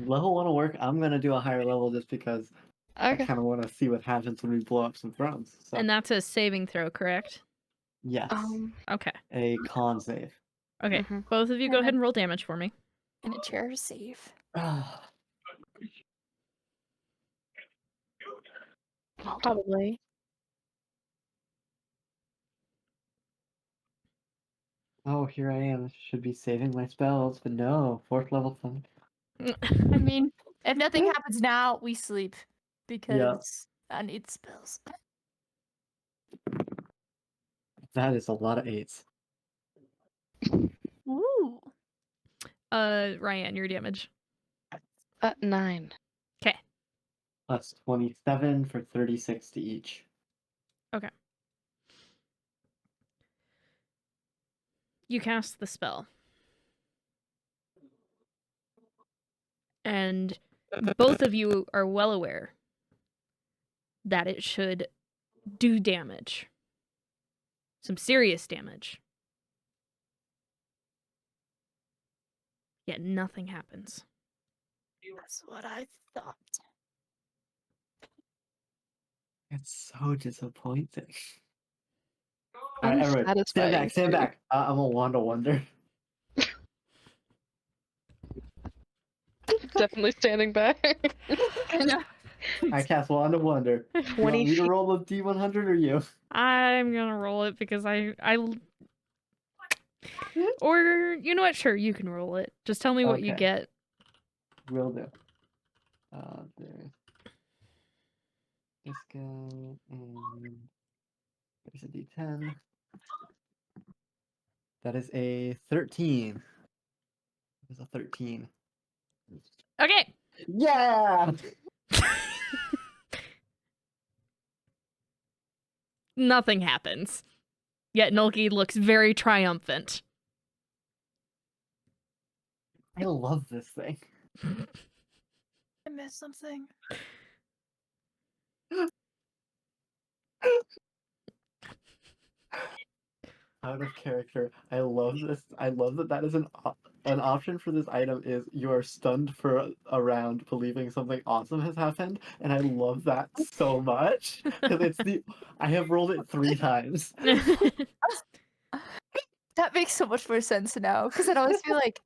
Level 1 will work. I'm gonna do a higher level just because I Okay. kind of want to see what happens when we blow up some thrones. So, And that's a saving throw, correct? yes, Okay. a con save. Okay. Mhm. Both of you go ahead and roll damage for me. And a chair save. Ah, Well, Probably. Oh, here I am. Should be saving my spells, but no. 4th level thing. I mean, if nothing happens now, we sleep because I need spells. That is a lot of 8s. Woo! Ryan, your damage. 9. Okay. Plus 27 for 36 to each. Okay. You cast the spell. And both of you are well aware that it should do damage. Some serious damage. Yet nothing happens. That's what I thought. It's so disappointing. Only Alright, everyone, stand satisfying back, stand too. back. I'm a Wand of Wonder. Definitely standing back. I cast Wand of Wonder. You 20 want me to feet. roll a D100 or you? I'm gonna roll it because or you know what? Sure, you can roll it. Just tell me what you Okay. get. Will do. There's this guy, and there's a D10. That is a 13. It is a 13. Okay. Yeah! Nothing happens. Yet Nulki looks very triumphant. I love this thing. I missed something. Out of character. I love this. I love that that is an option for this item is you are stunned for a round believing something awesome has happened, and I love that so much because I have rolled it 3 times. That makes so much more sense now because I'd always feel like,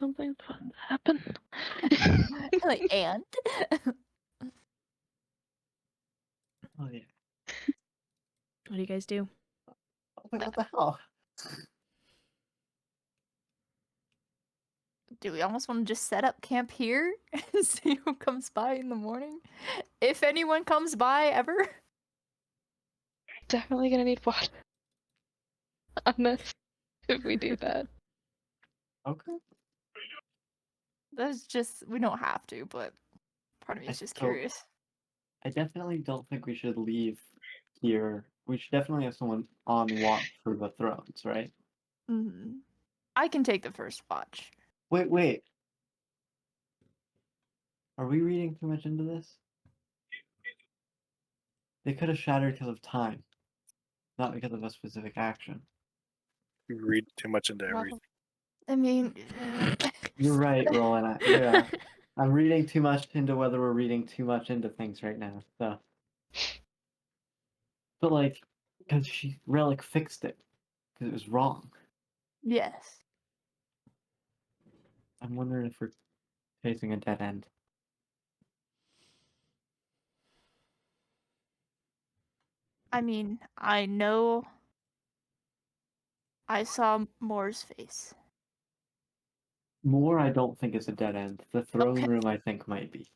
Something's about to happen. and Oh yeah. What do you guys do? Like, what the hell? do we almost want to just set up camp here and see who comes by in the morning? If anyone comes by ever. Definitely gonna need water on this if we do that. Okay. That's just, we don't have to, but part of me is just curious. I definitely don't think we should leave here. We should definitely have someone on watch for the thrones, right? Mm-hmm. I can take the first watch. Wait. Are we reading too much into this? They could have shattered because of time, not because of a specific action. You read too much into everything. I mean, You're right, Roland. Yeah. I'm reading too much into whether we're reading too much into things right now. So, but like, because Relic fixed it because it was wrong. yes. I'm wondering if we're facing a dead end. I mean, I know I saw Moore's face. More, I don't think is a dead end. The throne Okay. room, I think, might be.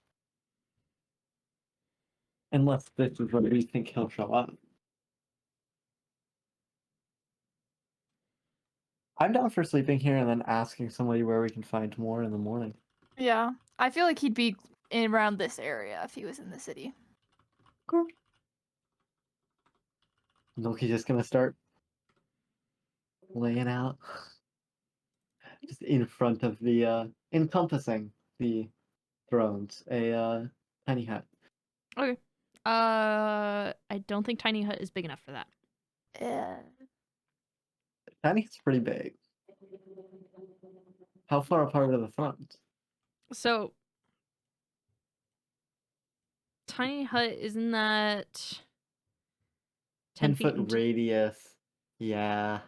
Unless this is what we think he'll show up. I'm down for sleeping here and then asking somebody where we can find more in the morning. Yeah. I feel like he'd be in around this area if he was in the city. Cool. Loki's just gonna start laying out just in front of the encompassing the thrones, a tiny hut. Okay. I don't think Tiny Hut is big enough for that. Yeah. Tiny hut's pretty big. How far apart are the thrones? So Tiny Hut isn't that 10 feet 10-foot into... radius. Yeah.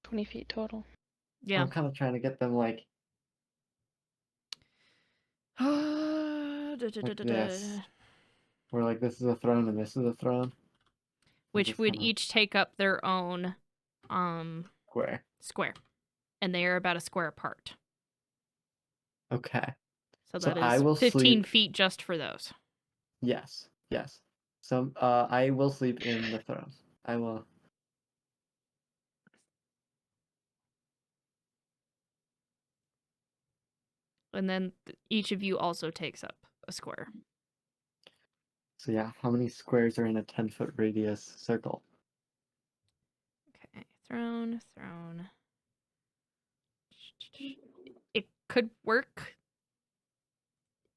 20 feet total. Yeah. I'm kind of trying to get them like Like this. We're like, this is a throne and this is a throne. Which just would kinda- each take up their own Square. square. And they are about a square apart. Okay. So So that I is will 15 sleep- feet just for those. Yes. Yes. So I will sleep in the throne. I will. And then each of you also takes up a square. So yeah, how many squares are in a 10-foot radius circle? Okay, throne. It could work.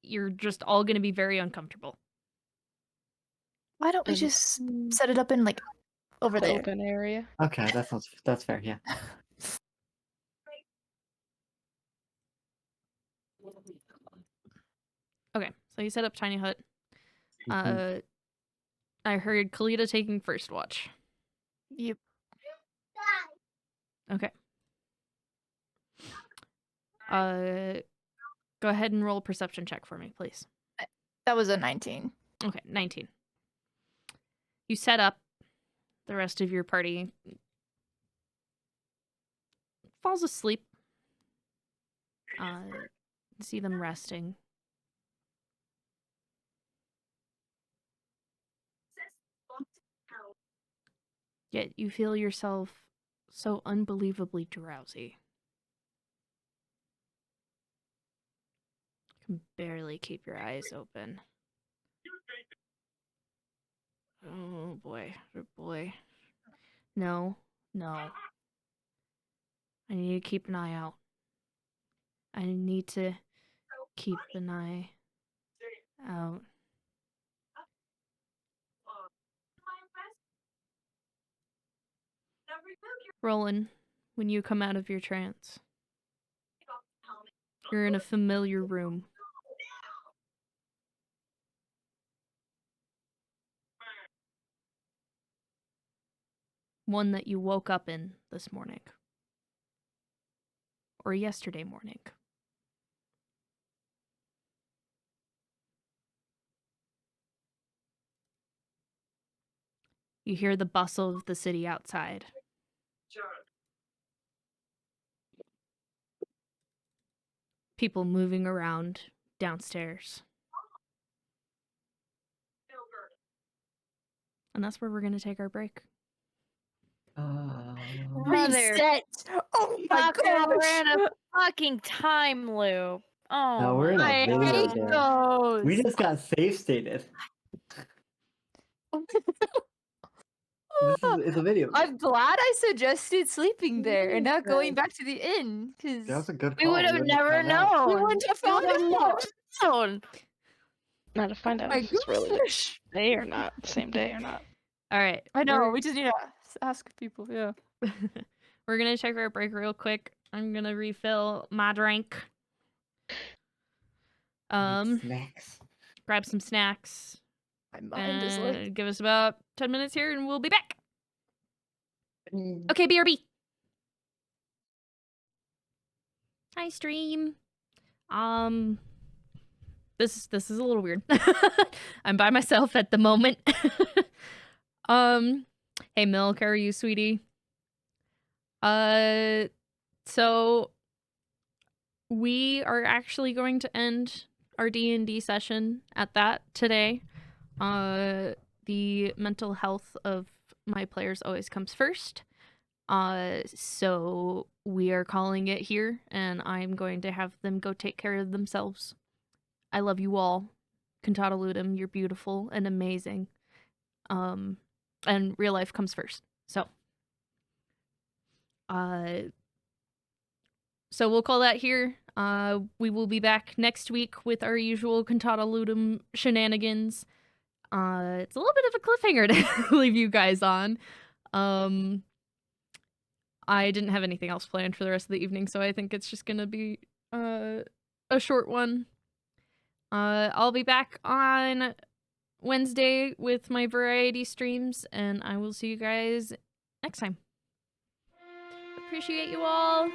You're just all going to be very uncomfortable. Why don't we And- just set it up in like over there? Open area. Okay, that's fair. Yeah. Okay, so you set up tiny hut. Mhm. I heard Kalita taking first watch. Yep. Okay. Go ahead and roll a perception check for me, please. That was a 19. Okay, 19. You set up. The rest of your party falls asleep. See them resting. Yet you feel yourself so unbelievably drowsy. You can barely keep your eyes open. Oh boy, oh boy. No. I need to keep an eye out. I need to keep an eye out. Roland, when you come out of your trance, you're in a familiar room. One that you woke up in this morning. Or yesterday morning. You hear the bustle of the city outside. People moving around downstairs. And that's where we're going to take our break. Reset! Oh my We're in a gosh! fucking time loop. Oh, No, we're in a I video hate game. those! We just got save stated. It's a video game. I'm glad I suggested sleeping there and not going back to the inn, That because was a good we call. would have wouldn't never found out. we known. wouldn't have We would found have out. never known. Now to find out My if it's really the gosh! day or not, the same day or not. All right. I know, we just need to ask people, yeah. We're going to take our break real quick. I'm going to refill my drink. Snacks. Grab some snacks. My mind is like... And give us about 10 minutes here and we'll be back. Okay, BRB. Hi, stream. This is a little weird. I'm by myself at the moment. Hey Milk, how are you, sweetie? So we are actually going to end our D&D session at that today. The mental health of my players always comes first. So we are calling it here, and I'm going to have them go take care of themselves. I love you all. Cantata Lutum, you're beautiful and amazing. And real life comes first. So we'll call that here. We will be back next week with our usual Cantata Lutum shenanigans. It's a little bit of a cliffhanger to leave you guys on. I didn't have anything else planned for the rest of the evening, so I think it's just gonna be a short one. I'll be back on Wednesday with my variety streams, and I will see you guys next time. Appreciate you all.